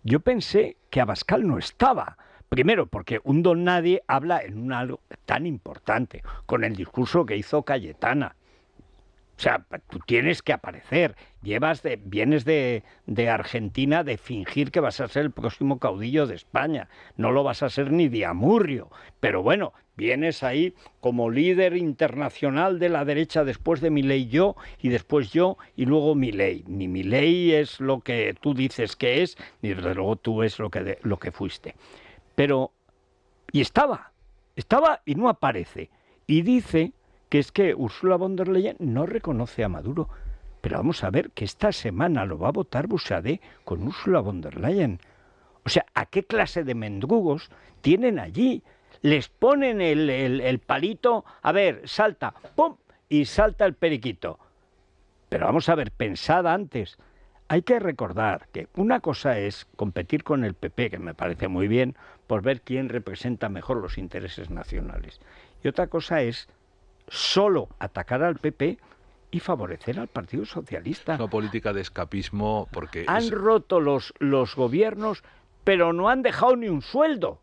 yo pensé que Abascal no estaba. Primero, porque un don nadie habla en algo tan importante, con el discurso que hizo Cayetana. O sea, tú tienes que aparecer. Vienes de Argentina de fingir que vas a ser el próximo caudillo de España. No lo vas a ser ni de Amurrio. Pero bueno, vienes ahí como líder internacional de la derecha, después de Milei yo, y después yo, y luego Milei. Ni Milei es lo que tú dices que es, ni desde luego tú es lo que fuiste. Pero, y estaba y no aparece. Y dice que es que Ursula von der Leyen no reconoce a Maduro. Pero vamos a ver que esta semana lo va a votar Buxadé con Ursula von der Leyen. O sea, ¿a qué clase de mendrugos tienen allí? Les ponen el palito, a ver, salta, ¡pum!, y salta el periquito. Pero vamos a ver, pensad antes. Hay que recordar que una cosa es competir con el PP, que me parece muy bien, por ver quién representa mejor los intereses nacionales. Y otra cosa es solo atacar al PP y favorecer al Partido Socialista. Una política de escapismo porque... Han roto los gobiernos, pero no han dejado ni un sueldo.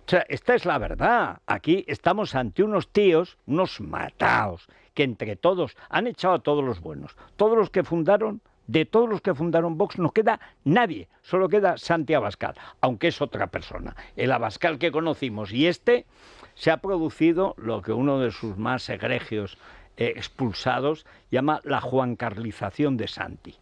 O sea, esta es la verdad. Aquí estamos ante unos tíos, unos mataos, que entre todos han echado a todos los buenos. De todos los que fundaron Vox no queda nadie, solo queda Santi Abascal, aunque es otra persona. El Abascal que conocimos y se ha producido lo que uno de sus más egregios expulsados llama la juancarlización de Santi.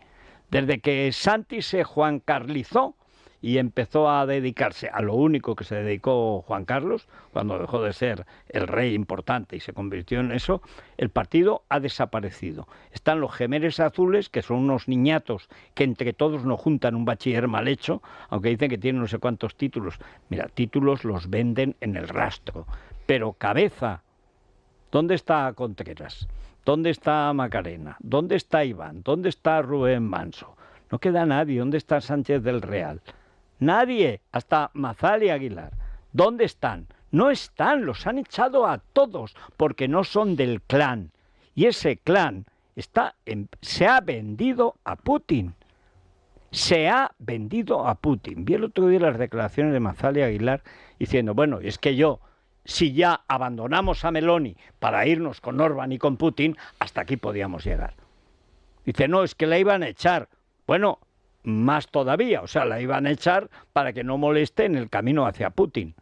Desde que Santi se juancarlizó y empezó a dedicarse a lo único que se dedicó Juan Carlos, cuando dejó de ser el rey importante y se convirtió en eso, el partido ha desaparecido. Están los Gemeres Azules, que son unos niñatos que entre todos no juntan un bachiller mal hecho, aunque dicen que tienen no sé cuántos títulos. Mira, títulos los venden en el rastro. Pero cabeza, ¿dónde está Contreras? ¿Dónde está Macarena? ¿Dónde está Iván? ¿Dónde está Rubén Manso? No queda nadie. ¿Dónde está Sánchez del Real? Nadie, hasta Mazal y Aguilar. ¿Dónde están? No están, los han echado a todos porque no son del clan. Y ese clan se ha vendido a Putin. Se ha vendido a Putin. Vi el otro día las declaraciones de Mazal y Aguilar diciendo, bueno, es que si ya abandonamos a Meloni para irnos con Orbán y con Putin, hasta aquí podíamos llegar. Dice, no, es que la iban a echar. Bueno, más todavía, o sea, la iban a echar para que no moleste en el camino hacia Putin.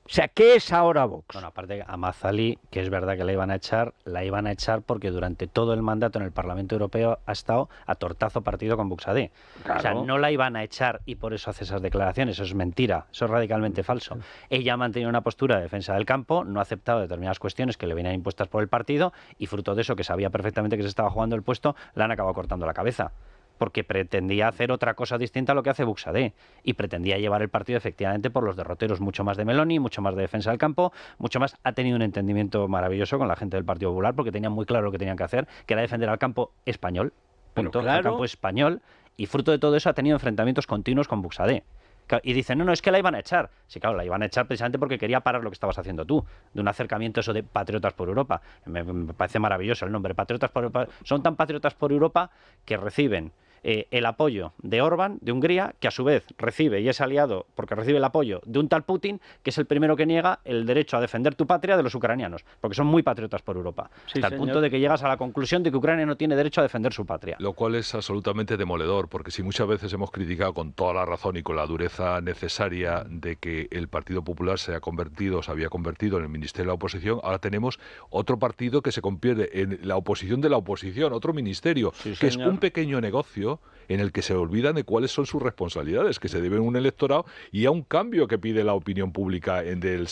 O sea, ¿qué es ahora Vox? Bueno, aparte a Mazali, que es verdad que la iban a echar porque durante todo el mandato en el Parlamento Europeo ha estado a tortazo partido con Buxadé. Claro. O sea, no la iban a echar y por eso hace esas declaraciones. Eso es mentira, eso es radicalmente falso. Ella ha mantenido una postura de defensa del campo, no ha aceptado determinadas cuestiones que le venían impuestas por el partido y fruto de eso, que sabía perfectamente que se estaba jugando el puesto, le han acabado cortando la cabeza. Porque pretendía hacer otra cosa distinta a lo que hace Buxadé y pretendía llevar el partido efectivamente por los derroteros, mucho más de Meloni, mucho más de defensa del campo, mucho más. Ha tenido un entendimiento maravilloso con la gente del Partido Popular porque tenían muy claro lo que tenían que hacer, que era defender al campo español, punto, al campo español, y fruto de todo eso ha tenido enfrentamientos continuos con Buxadé. Y dicen, no, es que la iban a echar. Sí, claro, la iban a echar precisamente porque quería parar lo que estabas haciendo tú, de un acercamiento eso de Patriotas por Europa. Me parece maravilloso el nombre, Patriotas por Europa. Son tan patriotas por Europa que reciben el apoyo de Orbán, de Hungría, que a su vez recibe y es aliado porque recibe el apoyo de un tal Putin, que es el primero que niega el derecho a defender tu patria de los ucranianos, porque son muy patriotas por Europa. Sí, hasta el punto de que llegas a la conclusión de que Ucrania no tiene derecho a defender su patria. Lo cual es absolutamente demoledor, porque si muchas veces hemos criticado con toda la razón y con la dureza necesaria de que el Partido Popular se había convertido en el Ministerio de la Oposición, ahora tenemos otro partido que se convierte en la oposición de la oposición, otro ministerio, que es un pequeño negocio en el que se olvidan de cuáles son sus responsabilidades, que se deben a un electorado y a un cambio que pide la opinión pública del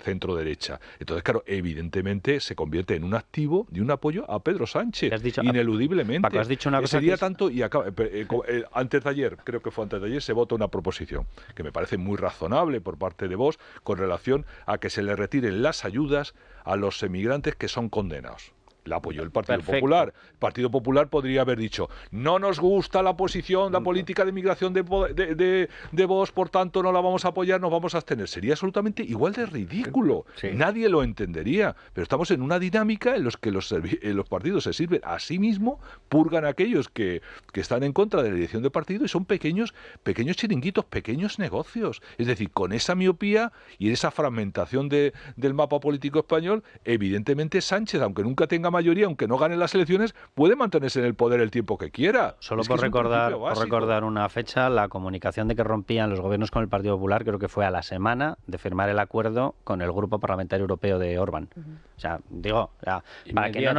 centro derecha. Entonces, claro, evidentemente se convierte en un activo de un apoyo a Pedro Sánchez, ineludiblemente. Paco, has dicho una cosa sería tanto y acaba, antes de ayer, creo que fue antes de ayer, se vota una proposición que me parece muy razonable por parte de Vox con relación a que se le retiren las ayudas a los emigrantes que son condenados. la apoyó el Partido Popular. El Partido Popular podría haber dicho, no nos gusta la posición, la política de migración de Vox, por tanto no la vamos a apoyar, nos vamos a abstener. Sería absolutamente igual de ridículo. Sí. Nadie lo entendería. Pero estamos en una dinámica en la que los partidos se sirven a sí mismos, purgan a aquellos que están en contra de la elección de partido y son pequeños chiringuitos, pequeños negocios. Es decir, con esa miopía y esa fragmentación del mapa político español, evidentemente Sánchez, aunque nunca tenga mayoría, aunque no gane las elecciones, puede mantenerse en el poder el tiempo que quiera. Solo por recordar una fecha, la comunicación de que rompían los gobiernos con el Partido Popular creo que fue a la semana de firmar el acuerdo con el Grupo Parlamentario Europeo de Orbán. O sea, digo, para que no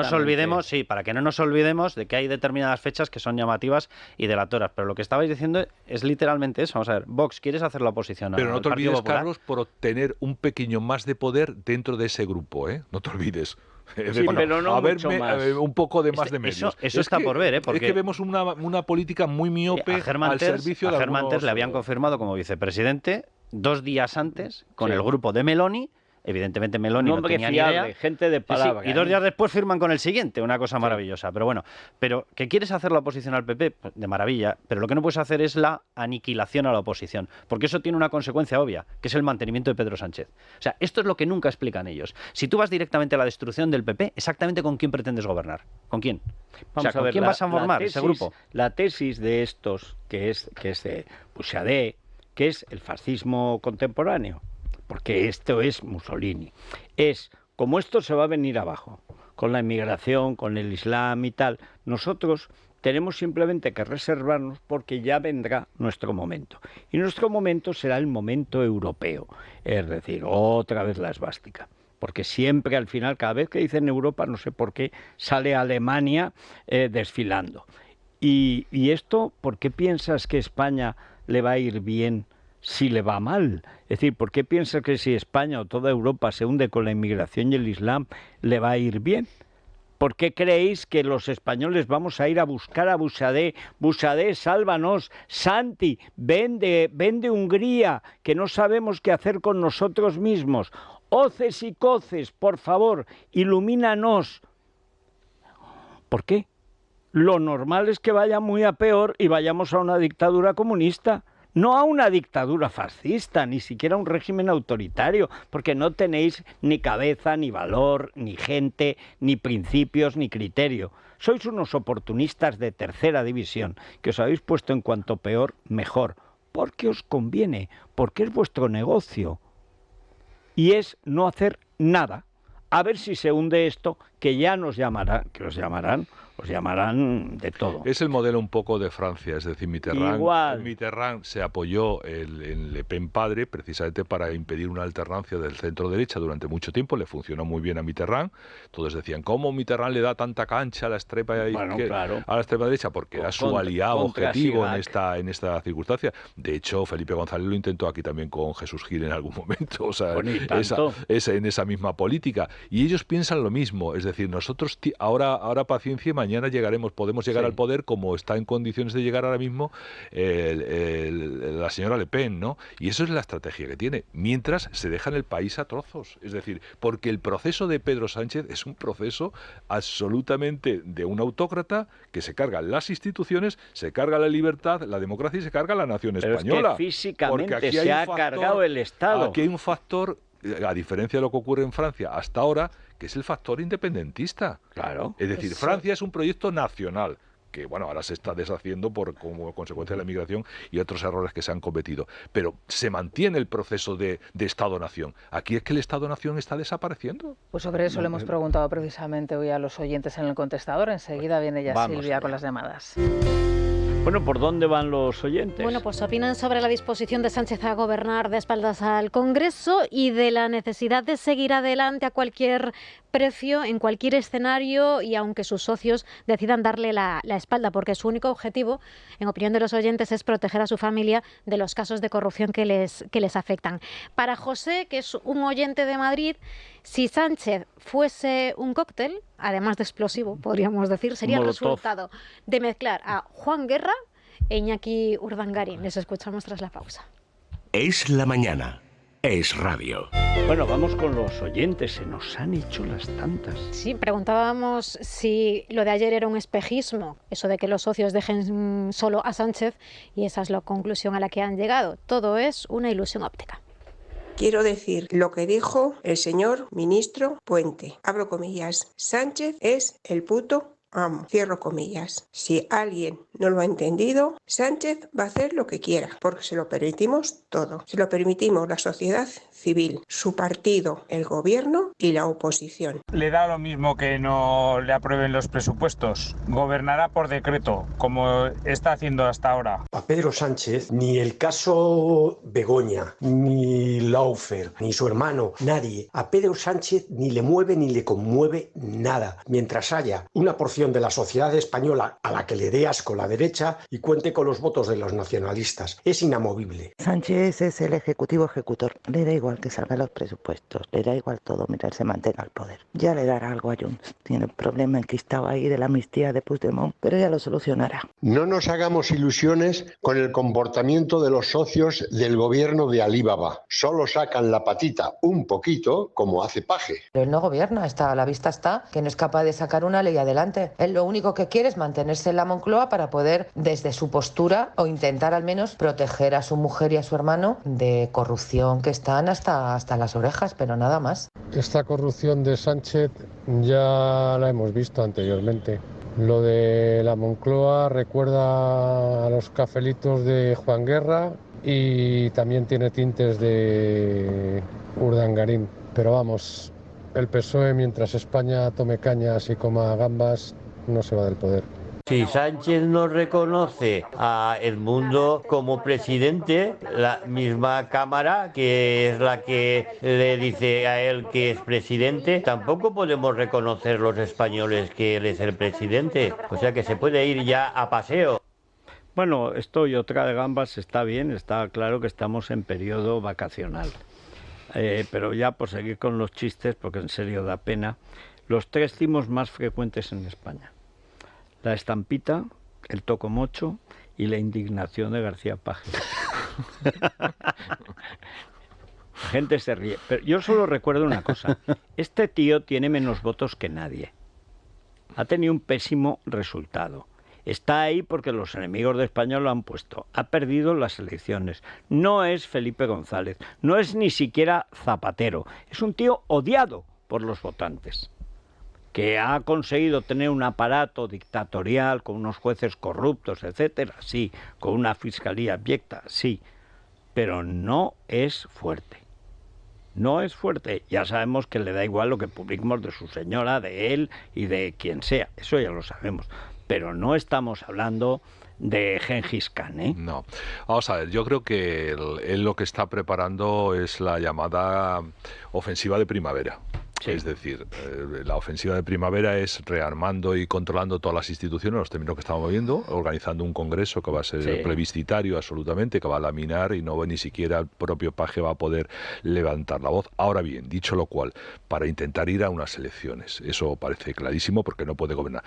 nos olvidemos de que hay determinadas fechas que son llamativas y delatoras, pero lo que estabais diciendo es literalmente eso. Vamos a ver, Vox, ¿quieres hacer la oposición al Partido Popular? Pero no te olvides, Carlos, por obtener un pequeño más de poder dentro de ese grupo, ¿eh? No te olvides. Sí, pero no mucho más. Un poco de más de medios. Eso está por ver, porque es que vemos una política muy miope al servicio de a Germán Terç le habían confirmado como vicepresidente 2 días antes con el grupo de Meloni. Evidentemente Meloni no tenía ni idea. Gente de palabra. Y 2 días después firman con el siguiente, una cosa maravillosa. Pero bueno, ¿que quieres hacer la oposición al PP? Pues de maravilla. Pero lo que no puedes hacer es la aniquilación a la oposición. Porque eso tiene una consecuencia obvia, que es el mantenimiento de Pedro Sánchez. O sea, esto es lo que nunca explican ellos. Si tú vas directamente a la destrucción del PP, exactamente ¿con quién pretendes gobernar? ¿Con quién? Vamos a ver, ¿quién vas a formar ese grupo? La tesis de estos, que es de Bouchet, que es el fascismo contemporáneo, porque esto es Mussolini, es como esto se va a venir abajo, con la inmigración, con el Islam y tal, nosotros tenemos simplemente que reservarnos porque ya vendrá nuestro momento. Y nuestro momento será el momento europeo, es decir, otra vez la esvástica. Porque siempre al final, cada vez que dicen Europa, no sé por qué, sale Alemania desfilando. Y esto, ¿por qué piensas que España le va a ir bien si le va mal? Es decir, ¿por qué piensas que si España o toda Europa se hunde con la inmigración y el Islam, le va a ir bien? ¿Por qué creéis que los españoles vamos a ir a buscar a Bouchet? Bouchet, sálvanos. Santi, ven de Hungría, que no sabemos qué hacer con nosotros mismos. Hoces y coces, por favor, ilumínanos. ¿Por qué? Lo normal es que vaya muy a peor y vayamos a una dictadura comunista. No a una dictadura fascista, ni siquiera a un régimen autoritario, porque no tenéis ni cabeza, ni valor, ni gente, ni principios, ni criterio. Sois unos oportunistas de tercera división, que os habéis puesto en cuanto peor, mejor, porque os conviene, porque es vuestro negocio. Y es no hacer nada. A ver si se hunde esto, que ya nos llamarán, que os llamarán de todo. Es el modelo un poco de Francia, es decir, Mitterrand se apoyó en Le Pen padre precisamente para impedir una alternancia del centro-derecha durante mucho tiempo, le funcionó muy bien a Mitterrand, todos decían, ¿cómo Mitterrand le da tanta cancha a la extrema derecha? Porque era su aliado objetivo en esta circunstancia. De hecho, Felipe González lo intentó aquí también con Jesús Gil en algún momento, o sea, en esa misma política. Y ellos piensan lo mismo, es decir, nosotros ahora paciencia y mañana podemos llegar al poder como está en condiciones de llegar ahora mismo la señora Le Pen, ¿no? Y eso es la estrategia que tiene, mientras se dejan el país a trozos, es decir, porque el proceso de Pedro Sánchez es un proceso absolutamente de un autócrata que se carga las instituciones, se carga la libertad, la democracia y se carga la nación española. Es que físicamente se ha cargado el Estado. Aquí hay un factor, a diferencia de lo que ocurre en Francia hasta ahora, que es el factor independentista. Claro. Es decir, Francia es un proyecto nacional que, bueno, ahora se está deshaciendo como consecuencia de la inmigración y otros errores que se han cometido. Pero se mantiene el proceso de Estado-Nación. Aquí es que el Estado-Nación está desapareciendo. Pues sobre eso le hemos preguntado precisamente hoy a los oyentes en el contestador. Enseguida viene ya Silvia con las llamadas. Bueno, ¿por dónde van los oyentes? Bueno, pues opinan sobre la disposición de Sánchez a gobernar de espaldas al Congreso y de la necesidad de seguir adelante a cualquier precio, en cualquier escenario y aunque sus socios decidan darle la espalda, porque su único objetivo, en opinión de los oyentes, es proteger a su familia de los casos de corrupción que les afectan. Para José, que es un oyente de Madrid, si Sánchez fuese un cóctel, además de explosivo, podríamos decir, sería el resultado de mezclar a Juan Guerra e Iñaki Urdangarín. Les escuchamos tras la pausa. Es la mañana. Es Radio. Bueno, vamos con los oyentes, se nos han hecho las tantas. Sí, preguntábamos si lo de ayer era un espejismo, eso de que los socios dejen solo a Sánchez, y esa es la conclusión a la que han llegado. Todo es una ilusión óptica. Quiero decir lo que dijo el señor ministro Puente. Abro comillas. Sánchez es el puto amo. Cierro comillas. Si alguien no lo ha entendido, Sánchez va a hacer lo que quiera, porque se lo permitimos todo. Se lo permitimos la sociedad civil, su partido, el gobierno y la oposición. Le da lo mismo que no le aprueben los presupuestos. Gobernará por decreto, como está haciendo hasta ahora. A Pedro Sánchez, ni el caso Begoña, ni Laufer, ni su hermano, nadie. A Pedro Sánchez ni le mueve ni le conmueve nada. Mientras haya una porción de la sociedad española a la que le dé asco la derecha y cuente con los votos de los nacionalistas. Es inamovible. Sánchez es el ejecutivo ejecutor. Le da igual que salgan los presupuestos. Le da igual todo mientras se mantenga al poder. Ya le dará algo a Junts. Tiene el problema enquistado ahí de la amnistía de Puigdemont, pero ya lo solucionará. No nos hagamos ilusiones con el comportamiento de los socios del gobierno de Alibaba. Solo sacan la patita un poquito, como hace Paje. Pero él no gobierna, a la vista está que no es capaz de sacar una ley adelante. Él lo único que quiere es mantenerse en la Moncloa para poder, desde su postura, o intentar al menos proteger a su mujer y a su hermano de corrupción que están hasta las orejas, pero nada más. Esta corrupción de Sánchez ya la hemos visto anteriormente. Lo de la Moncloa recuerda a los cafelitos de Juan Guerra y también tiene tintes de Urdangarín. Pero vamos, el PSOE, mientras España tome cañas y coma gambas, no se va del poder. Si Sánchez no reconoce a Edmundo como presidente, la misma Cámara, que es la que le dice a él que es presidente, tampoco podemos reconocer los españoles que él es el presidente. O sea que se puede ir ya a paseo. Bueno, esto y otra de gambas está bien, está claro que estamos en periodo vacacional. Pero ya por seguir con los chistes, porque en serio da pena, los 3 timos más frecuentes en España: la estampita, el tocomocho y la indignación de García Paje. La gente se ríe, pero yo solo recuerdo una cosa: este tío tiene menos votos que nadie. Ha tenido un pésimo resultado. Está ahí porque los enemigos de España lo han puesto. Ha perdido las elecciones. No es Felipe González. No es ni siquiera Zapatero. Es un tío odiado por los votantes, que ha conseguido tener un aparato dictatorial con unos jueces corruptos, etcétera, sí, con una fiscalía abyecta, sí, pero no es fuerte. No es fuerte. Ya sabemos que le da igual lo que publiquemos de su señora, de él y de quien sea. Eso ya lo sabemos. Pero no estamos hablando de Gengis Khan, ¿eh? No. Vamos a ver, yo creo que él lo que está preparando es la llamada ofensiva de primavera. Sí. Es decir, la ofensiva de primavera es rearmando y controlando todas las instituciones, los términos que estamos viendo, organizando un congreso que va a ser plebiscitario absolutamente, que va a laminar y no ni siquiera el propio Paje va a poder levantar la voz. Ahora bien, dicho lo cual, para intentar ir a unas elecciones, eso parece clarísimo porque no puede gobernar.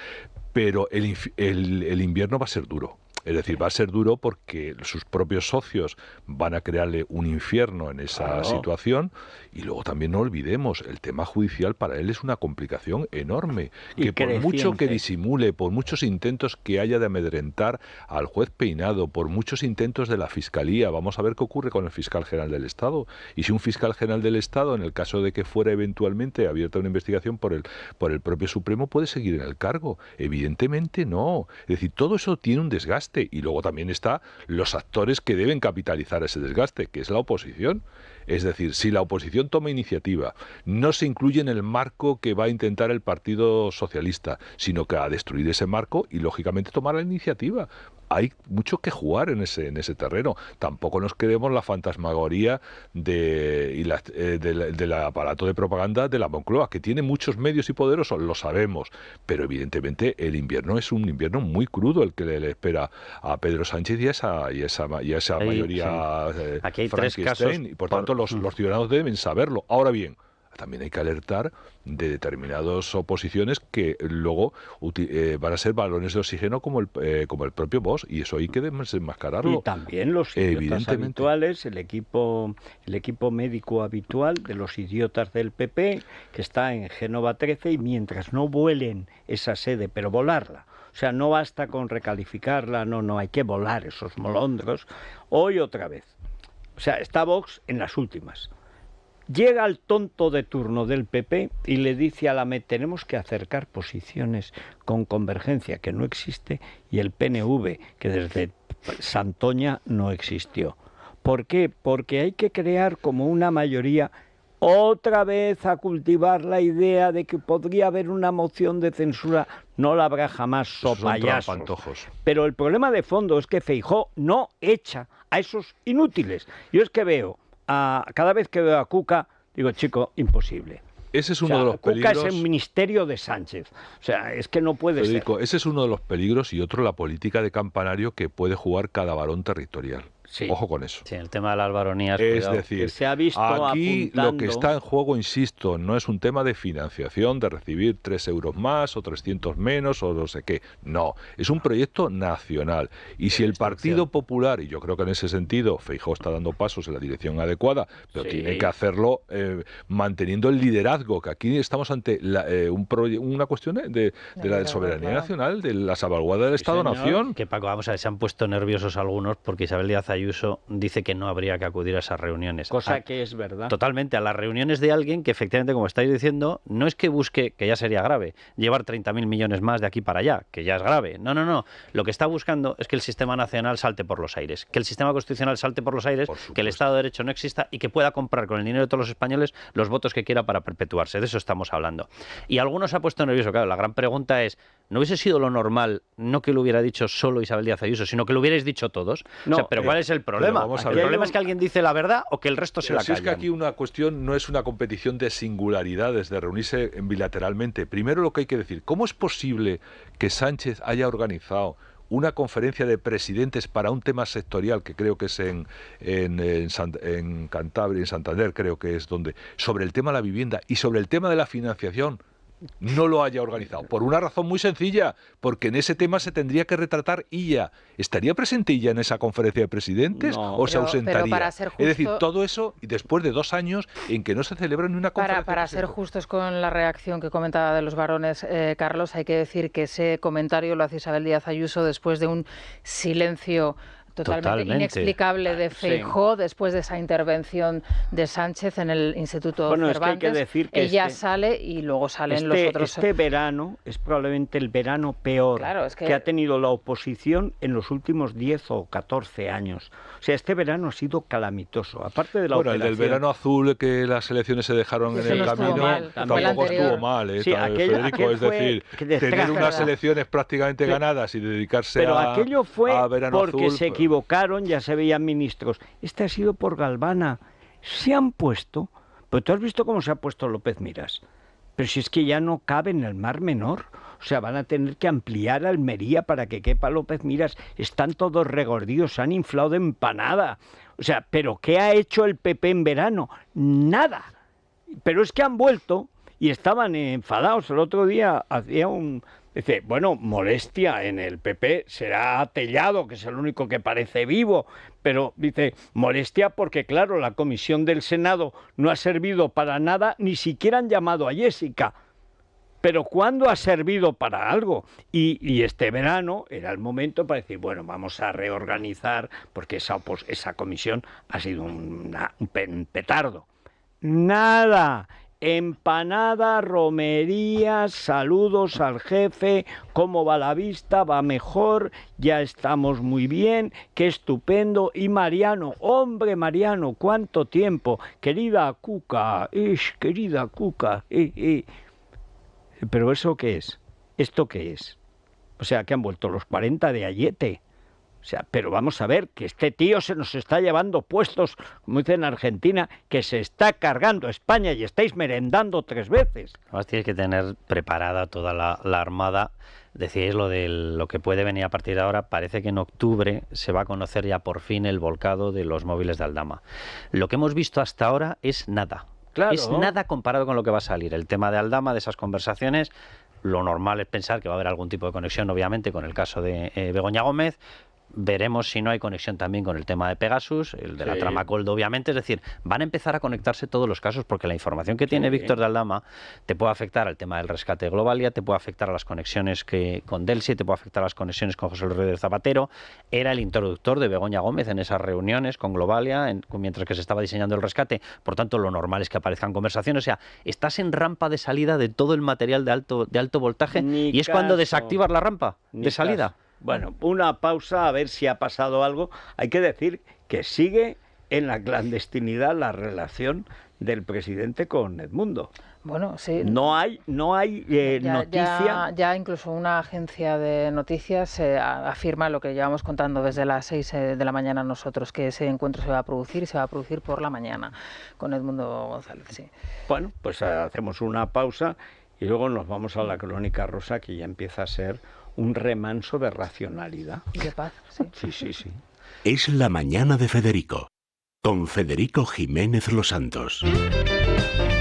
Pero el invierno va a ser duro. Es decir, va a ser duro porque sus propios socios van a crearle un infierno en esa situación. Y luego también no olvidemos, el tema judicial para él es una complicación enorme. Que por mucho que disimule, por muchos intentos que haya de amedrentar al juez Peinado, por muchos intentos de la Fiscalía, vamos a ver qué ocurre con el fiscal general del Estado. Y si un fiscal general del Estado, en el caso de que fuera eventualmente abierta una investigación por el propio Supremo, puede seguir en el cargo. Evidentemente no. Es decir, todo eso tiene un desgaste. Y luego también está los actores que deben capitalizar ese desgaste, que es la oposición. Es decir, si la oposición toma iniciativa, no se incluye en el marco que va a intentar el Partido Socialista, sino que a destruir ese marco y, lógicamente, tomar la iniciativa. Hay mucho que jugar en ese terreno. Tampoco nos quedemos la fantasmagoría del aparato de propaganda de la Moncloa, que tiene muchos medios y poderosos, lo sabemos. Pero, evidentemente, el invierno es un invierno muy crudo el que le espera a Pedro Sánchez y a esa mayoría Aquí hay 3 casos. Y, por tanto, los ciudadanos deben saberlo. Ahora bien, también hay que alertar de determinadas oposiciones que luego van a ser balones de oxígeno como el propio Vox, y eso hay que desenmascararlo. Y también los idiotas habituales, el equipo médico habitual de los idiotas del PP, que está en Génova 13, y mientras no vuelen esa sede, pero volarla, o sea, no basta con recalificarla, no, hay que volar esos molondros, hoy otra vez. O sea, está Vox en las últimas. Llega el tonto de turno del PP y le dice a la MED, tenemos que acercar posiciones con Convergencia, que no existe, y el PNV, que desde Santoña no existió. ¿Por qué? Porque hay que crear como una mayoría, otra vez a cultivar la idea de que podría haber una moción de censura. No la habrá jamás, sopayasos. Pero el problema de fondo es que Feijóo no echa a esos inútiles. Yo es que veo, cada vez que veo a Cuca, digo, chico, imposible. Ese es uno de los peligros. Cuca es el ministerio de Sánchez. O sea, es que no puede ser. Ese es uno de los peligros, y otro la política de campanario que puede jugar cada varón territorial. Sí. Ojo con eso. Sí, el tema de las baronías. Es cuidado. decir, se ha visto aquí apuntando... lo que está en juego, insisto, no es un tema de financiación, de recibir 3 euros más o 300 menos o no sé qué. No, es un proyecto nacional. Y si el Partido Popular, y yo creo que en ese sentido Feijóo está dando pasos en la dirección adecuada, pero tiene que hacerlo manteniendo el liderazgo, que aquí estamos ante una cuestión de la soberanía nacional, de la salvaguarda del Estado-Nación. Que Paco, vamos a ver, se han puesto nerviosos algunos porque Isabel Díaz Ayuso dice que no habría que acudir a esas reuniones. Cosa que es verdad. Totalmente, a las reuniones de alguien que efectivamente, como estáis diciendo, no es que busque, que ya sería grave, llevar 30.000 millones más de aquí para allá, que ya es grave. No. Lo que está buscando es que el sistema nacional salte por los aires, que el sistema constitucional salte por los aires, que el Estado de Derecho no exista y que pueda comprar con el dinero de todos los españoles los votos que quiera para perpetuarse. De eso estamos hablando. Y algunos se ha puesto nervioso. Claro, la gran pregunta es, ¿no hubiese sido lo normal, no que lo hubiera dicho solo Isabel Díaz Ayuso, sino que lo hubierais dicho todos? No, o sea, pero ¿cuál es el problema? El problema es que alguien dice la verdad o que el resto se la callan. Es que aquí una cuestión no es una competición de singularidades, de reunirse bilateralmente. Primero lo que hay que decir, ¿cómo es posible que Sánchez haya organizado una conferencia de presidentes para un tema sectorial, que creo que es en Cantabria, en Santander, creo que es donde, sobre el tema de la vivienda y sobre el tema de la financiación? No lo haya organizado, por una razón muy sencilla, porque en ese tema se tendría que retratar ella. ¿Estaría presente ella en esa conferencia de presidentes o se ausentaría? Pero para ser justo, es decir, todo eso, y después de 2 años en que no se celebra ni una conferencia. Para ser justos con la reacción que comentaba de los varones, Carlos, hay que decir que ese comentario lo hace Isabel Díaz Ayuso después de un silencio totalmente inexplicable de Feijóo después de esa intervención de Sánchez en el Instituto Cervantes. Es que hay que decir que ella sale y luego salen los otros. Este verano es probablemente el verano peor que ha tenido la oposición en los últimos 10 o 14 años. O sea, este verano ha sido calamitoso. Aparte de la operación... el del verano azul, que las elecciones se dejaron en el camino, tampoco estuvo mal, Federico. Es decir, tener unas elecciones prácticamente ganadas y dedicarse a aquello fue verano porque azul, se equivocaron, ya se veían ministros. Este ha sido por Galvana. Se han puesto... Pero tú has visto cómo se ha puesto López Miras. Pero si es que ya no cabe en el Mar Menor. O sea, van a tener que ampliar Almería para que quepa López Miras. Están todos regordíos, se han inflado de empanada. O sea, ¿pero qué ha hecho el PP en verano? Nada. Pero es que han vuelto y estaban enfadados. El otro día hacía dice, bueno, molestia en el PP será Tellado, que es el único que parece vivo, pero dice, molestia porque, claro, la comisión del Senado no ha servido para nada, ni siquiera han llamado a Jessica. Pero ¿cuándo ha servido para algo? Y este verano era el momento para decir, bueno, vamos a reorganizar, porque esa comisión ha sido un petardo. Nada. Empanada, romerías, saludos al jefe, cómo va la vista, va mejor, ya estamos muy bien, qué estupendo. Y Mariano, hombre Mariano, cuánto tiempo, querida Cuca, querida Cuca, Pero ¿eso qué es? ¿Esto qué es? O sea, que han vuelto los 40 de Ayete. O sea, pero vamos a ver, que este tío se nos está llevando puestos, como dicen en Argentina, que se está cargando España y estáis merendando 3 veces. Además tienes que tener preparada toda la armada. Decíais lo de lo que puede venir a partir de ahora. Parece que en octubre se va a conocer ya por fin el volcado de los móviles de Aldama. Lo que hemos visto hasta ahora es nada. Claro. Es nada comparado con lo que va a salir. El tema de Aldama, de esas conversaciones, lo normal es pensar que va a haber algún tipo de conexión, obviamente, con el caso de Begoña Gómez. Veremos si no hay conexión también con el tema de Pegasus, el de la trama Coldo, obviamente. Es decir, van a empezar a conectarse todos los casos porque la información que tiene Víctor de Aldama te puede afectar al tema del rescate de Globalia, te puede afectar a las conexiones con Delsi, te puede afectar a las conexiones con José Luis Rodríguez Zapatero. Era el introductor de Begoña Gómez en esas reuniones con Globalia, mientras que se estaba diseñando el rescate. Por tanto, lo normal es que aparezcan conversaciones. O sea, estás en rampa de salida de todo el material de alto voltaje y es cuando desactivas la rampa de salida. Bueno, una pausa a ver si ha pasado algo. Hay que decir que sigue en la clandestinidad la relación del presidente con Edmundo. Bueno, sí. No hay noticia. Ya incluso una agencia de noticias afirma lo que llevamos contando desde las 6 de la mañana nosotros, que ese encuentro se va a producir y se va a producir por la mañana con Edmundo González. Sí. Bueno, pues hacemos una pausa y luego nos vamos a la crónica rosa, que ya empieza a ser un remanso de racionalidad. Y de paz, sí. Sí. Es la mañana de Federico, con Federico Jiménez Los Santos.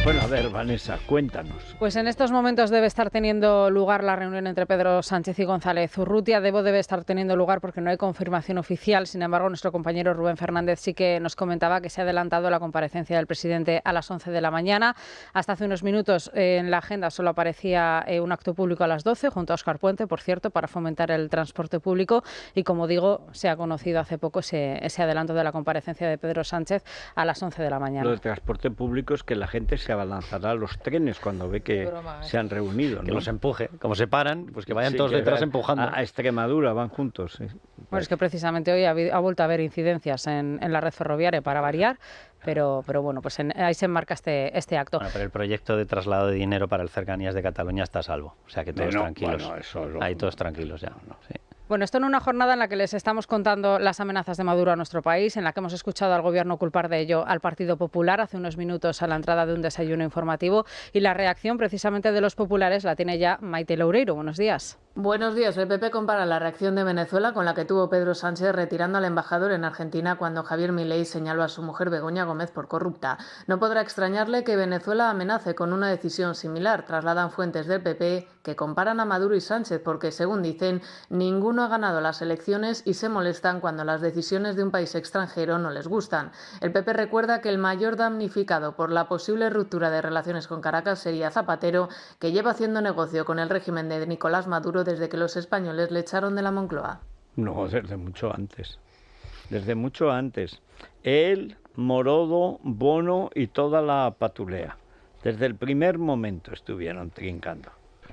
Bueno, a ver, Vanessa, cuéntanos. Pues en estos momentos debe estar teniendo lugar la reunión entre Pedro Sánchez y González Urrutia. Debe estar teniendo lugar porque no hay confirmación oficial. Sin embargo, nuestro compañero Rubén Fernández sí que nos comentaba que se ha adelantado la comparecencia del presidente a las 11 de la mañana. Hasta hace unos minutos en la agenda solo aparecía un acto público a las 12, junto a Óscar Puente, por cierto, para fomentar el transporte público. Y como digo, se ha conocido hace poco ese adelanto de la comparecencia de Pedro Sánchez a las 11 de la mañana. Lo del transporte público es que la gente se abalanzará a los trenes cuando ve que se han reunido, ¿no? Que los empuje. Como se paran, pues que vayan todos detrás empujando. A Extremadura van juntos. Sí. Bueno, es que precisamente hoy ha vuelto a haber incidencias en la red ferroviaria para variar, pero bueno, pues ahí se enmarca este acto. Bueno, pero el proyecto de traslado de dinero para el Cercanías de Cataluña está a salvo. O sea que todos tranquilos. Ahí todos tranquilos ya. Sí. Bueno, esto en una jornada en la que les estamos contando las amenazas de Maduro a nuestro país, en la que hemos escuchado al Gobierno culpar de ello al Partido Popular hace unos minutos a la entrada de un desayuno informativo, y la reacción precisamente de los populares la tiene ya Maite Loureiro. Buenos días. Buenos días. El PP compara la reacción de Venezuela con la que tuvo Pedro Sánchez retirando al embajador en Argentina cuando Javier Milei señaló a su mujer Begoña Gómez por corrupta. No podrá extrañarle que Venezuela amenace con una decisión similar, trasladan fuentes del PP que comparan a Maduro y Sánchez porque, según dicen, ninguno ha ganado las elecciones y se molestan cuando las decisiones de un país extranjero no les gustan. El PP recuerda que el mayor damnificado por la posible ruptura de relaciones con Caracas sería Zapatero, que lleva haciendo negocio con el régimen de Nicolás Maduro desde que los españoles le echaron de la Moncloa. No, desde mucho antes. Desde mucho antes. Él, Morodo, Bono y toda la patulea. Desde el primer momento estuvieron trincando.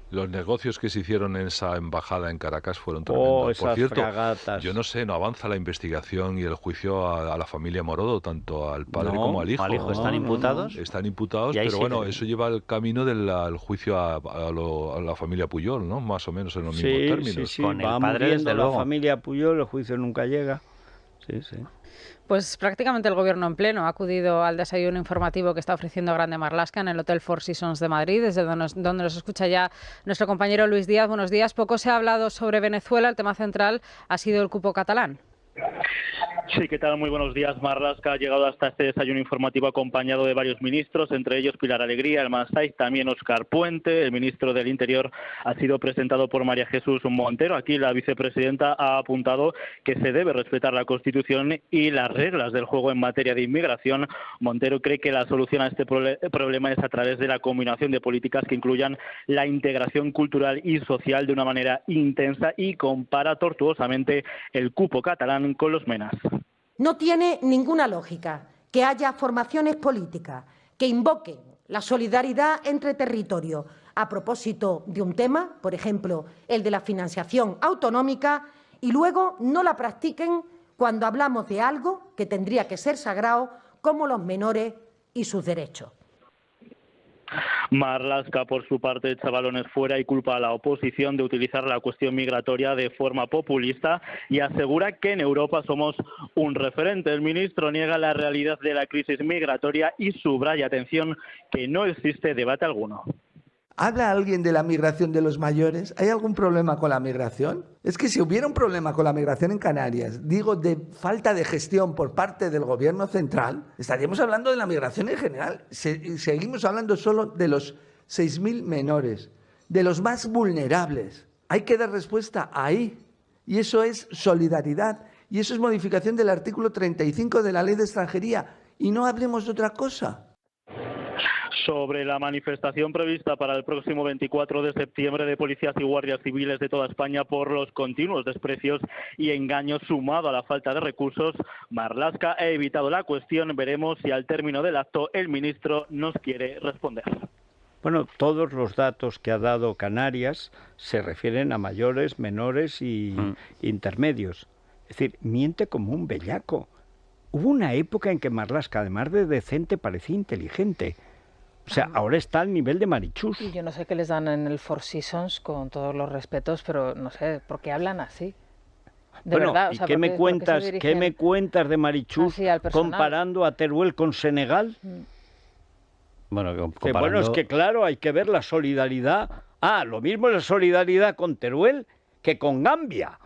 Los negocios que se hicieron en esa embajada en Caracas fueron tremendos. Por cierto, fragatas. Yo no sé, no avanza la investigación y el juicio a la familia Morodo, tanto al padre como al hijo. Al hijo están imputados. Están imputados, pero bueno, eso lleva el camino del juicio a la familia Puyol, ¿no? Más o menos en los mismos términos. Sí, con el padre, desde luego. La familia Puyol, el juicio nunca llega. Sí. Pues prácticamente el Gobierno en pleno ha acudido al desayuno informativo que está ofreciendo Grande Marlaska en el Hotel Four Seasons de Madrid, desde donde nos escucha ya nuestro compañero Luis Díaz. Buenos días. Poco se ha hablado sobre Venezuela. El tema central ha sido el cupo catalán. Sí, ¿qué tal? Muy buenos días. Marlaska ha llegado hasta este desayuno informativo acompañado de varios ministros, entre ellos Pilar Alegría, el Masai, también Óscar Puente. El ministro del Interior ha sido presentado por María Jesús Montero. Aquí la vicepresidenta ha apuntado que se debe respetar la Constitución y las reglas del juego en materia de inmigración. Montero cree que la solución a este problema es a través de la combinación de políticas que incluyan la integración cultural y social de una manera intensa, y compara tortuosamente el cupo catalán con los menas. No tiene ninguna lógica que haya formaciones políticas que invoquen la solidaridad entre territorios a propósito de un tema, por ejemplo, el de la financiación autonómica, y luego no la practiquen cuando hablamos de algo que tendría que ser sagrado, como los menores y sus derechos. Marlaska, por su parte, echa balones fuera y culpa a la oposición de utilizar la cuestión migratoria de forma populista y asegura que en Europa somos un referente. El ministro niega la realidad de la crisis migratoria y subraya, atención, que no existe debate alguno. ¿Habla alguien de la migración de los mayores? ¿Hay algún problema con la migración? Es que si hubiera un problema con la migración en Canarias, digo, de falta de gestión por parte del gobierno central, estaríamos hablando de la migración en general. Seguimos hablando solo de los 6.000 menores, de los más vulnerables. Hay que dar respuesta ahí. Y eso es solidaridad. Y eso es modificación del artículo 35 de la Ley de Extranjería. Y no hablemos de otra cosa. Sobre la manifestación prevista para el próximo 24 de septiembre de policías y guardias civiles de toda España por los continuos desprecios y engaños sumado a la falta de recursos, Marlaska ha evitado la cuestión. Veremos si al término del acto el ministro nos quiere responder. Bueno, todos los datos que ha dado Canarias se refieren a mayores, menores y intermedios. Es decir, miente como un bellaco. Hubo una época en que Marlaska, además de decente, parecía inteligente. O sea, ahora está al nivel de Marichus. Y yo no sé qué les dan en el Four Seasons, con todos los respetos, pero no sé, ¿por qué hablan así? De verdad, o sea, ¿qué me cuentas de Marichus comparando a Teruel con Senegal? Bueno, bueno, es que claro, hay que ver la solidaridad. Lo mismo es la solidaridad con Teruel que con Gambia.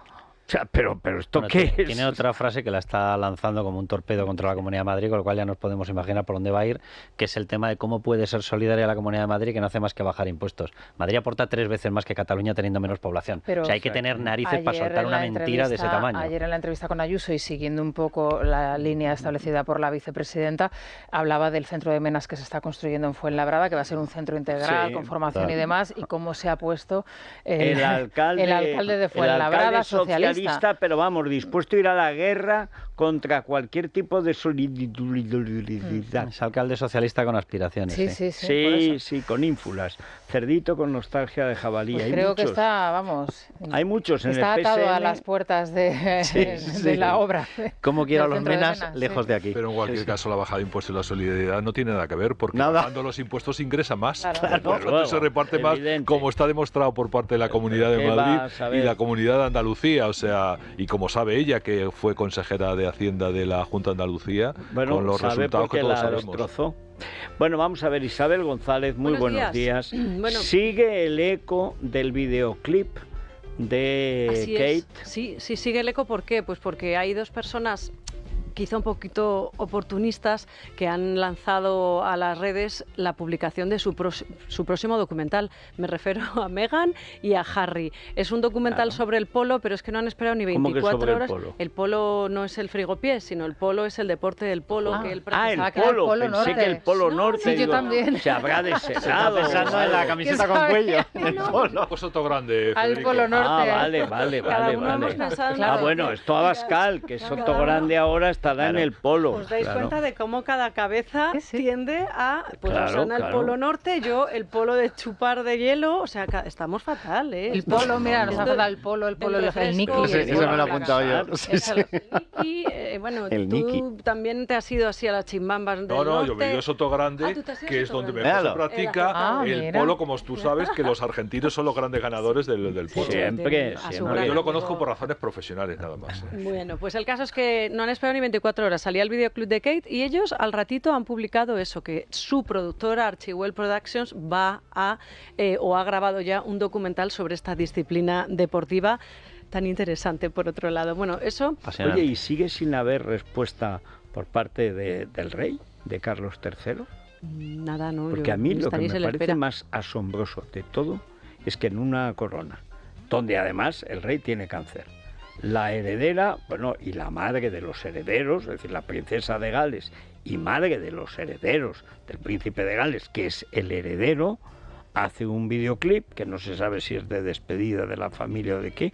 O sea, pero ¿esto qué es? Tiene otra frase que la está lanzando como un torpedo contra la Comunidad de Madrid, con lo cual ya nos podemos imaginar por dónde va a ir, que es el tema de cómo puede ser solidaria la Comunidad de Madrid, que no hace más que bajar impuestos. Madrid aporta 3 veces más que Cataluña teniendo menos población. Pero, o sea, hay que tener narices para soltar una mentira de ese tamaño. Ayer en la entrevista con Ayuso, y siguiendo un poco la línea establecida por la vicepresidenta, hablaba del centro de Menas que se está construyendo en Fuenlabrada, que va a ser un centro integral con formación y demás, y cómo se ha puesto el alcalde de Fuenlabrada, socialista. Pero vamos, dispuesto a ir a la guerra contra cualquier tipo de solidaridad. Es alcalde socialista con aspiraciones. Sí, con ínfulas. Cerdito con nostalgia de jabalí. Pues hay creo muchos. Que está, vamos... Hay muchos en está el PSN. Está atado a las puertas de la obra. Como quiero a los Menas, lejos de aquí. Pero en cualquier caso, la bajada de impuestos y la solidaridad no tiene nada que ver, porque bajando los impuestos ingresa más. Claro, se reparte más, como está demostrado por parte de la Comunidad de Madrid y la Comunidad de Andalucía. O sea, y como sabe ella, que fue consejera de Hacienda de la Junta de Andalucía, con los resultados que todos sabemos. Destrozó. Bueno, vamos a ver, Isabel González, muy buenos días. Bueno, sigue el eco del videoclip de Kate. Sí, sigue el eco. ¿Por qué? Pues porque hay 2 personas quizá un poquito oportunistas que han lanzado a las redes la publicación de su próximo documental. Me refiero a Meghan y a Harry. Es un documental sobre el polo, pero es que no han esperado ni 24 horas. El polo no es el frigopiés, sino el polo es el deporte del polo. Que él el polo. Pensé que el polo norte. Sí, yo también. Se habrá deseado. Pensando en la camiseta con cuello. El polo. Un soto grande, al polo norte. Vale. Bueno, esto a Abascal, que Soto Grande ahora estará en el polo. ¿Os dais cuenta de cómo cada cabeza tiende a... Pues Rosana el polo norte, yo el polo de chupar de hielo, o sea, estamos fatal, ¿eh? El polo, mira, nos ha faltado el polo, el Niki. Eso me lo he apuntado yo. Niki, bueno, tú también te has ido así a las chimbambas del norte. No, yo me he ido a Soto Grande, que es donde mejor se practica el polo, como tú sabes, que los argentinos son los grandes ganadores del polo. Siempre. Yo lo conozco por razones profesionales, nada más. Bueno, pues el caso es que no han esperado ni 24 horas. Salía el videoclip de Kate y ellos al ratito han publicado eso, que su productora Archewell Productions va a o ha grabado ya un documental sobre esta disciplina deportiva tan interesante, por otro lado. Bueno, eso... Oye, ¿y sigue sin haber respuesta por parte del rey, de Carlos III? Nada, no. Porque a mí lo que me parece más asombroso de todo es que en una corona, donde además el rey tiene cáncer, la heredera, y la madre de los herederos, es decir, la princesa de Gales y madre de los herederos del príncipe de Gales, que es el heredero, hace un videoclip que no se sabe si es de despedida de la familia o de qué,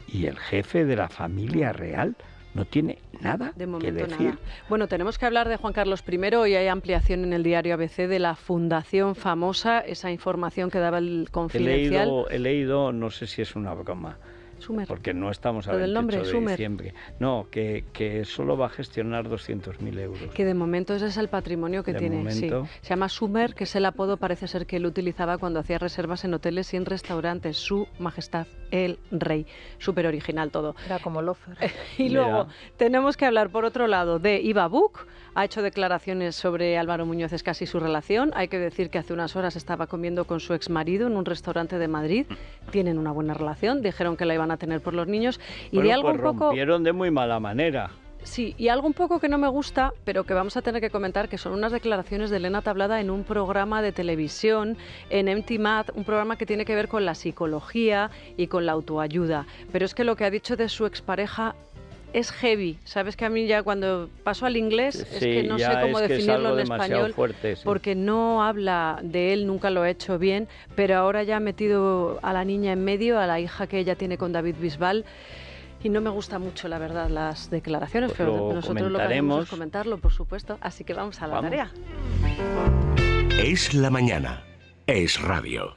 y el jefe de la familia real no tiene nada que decir. Nada. Bueno, tenemos que hablar de Juan Carlos I. Hoy hay ampliación en el diario ABC de la fundación famosa, esa información que daba el Confidencial. He leído, no sé si es una broma, Sumer. Porque no estamos a 28 de diciembre. No, que solo va a gestionar 200.000 euros. Que de momento ese es el patrimonio que tiene. Sí. Se llama Sumer, que es el apodo, parece ser que él utilizaba cuando hacía reservas en hoteles y en restaurantes. Su Majestad el Rey. Súper original todo. Era como Lofer. Y luego tenemos que hablar, por otro lado, de Iva Buch. ha hecho declaraciones sobre Álvaro Muñoz Escasi y su relación. Hay que decir que hace unas horas estaba comiendo con su exmarido en un restaurante de Madrid. Tienen una buena relación, dijeron que la iban a tener por los niños. Y bueno, de algo pues un poco... rompieron de muy mala manera. Sí, y algo un poco que no me gusta, pero que vamos a tener que comentar, que son unas declaraciones de Elena Tablada en un programa de televisión, en Empty Mat, un programa que tiene que ver con la psicología y con la autoayuda. Pero es que lo que ha dicho de su expareja es heavy. Sabes que a mí ya cuando paso al inglés es que no sé cómo definirlo en español, fuerte, sí. porque no habla de él, nunca lo ha hecho bien, pero ahora ya ha metido a la niña en medio, a la hija que ella tiene con David Bisbal. Y no me gusta mucho, la verdad, las declaraciones, Pues pero nosotros lo que hacemos es comentarlo, por supuesto. Así que vamos a la tarea. Es la mañana. Es radio.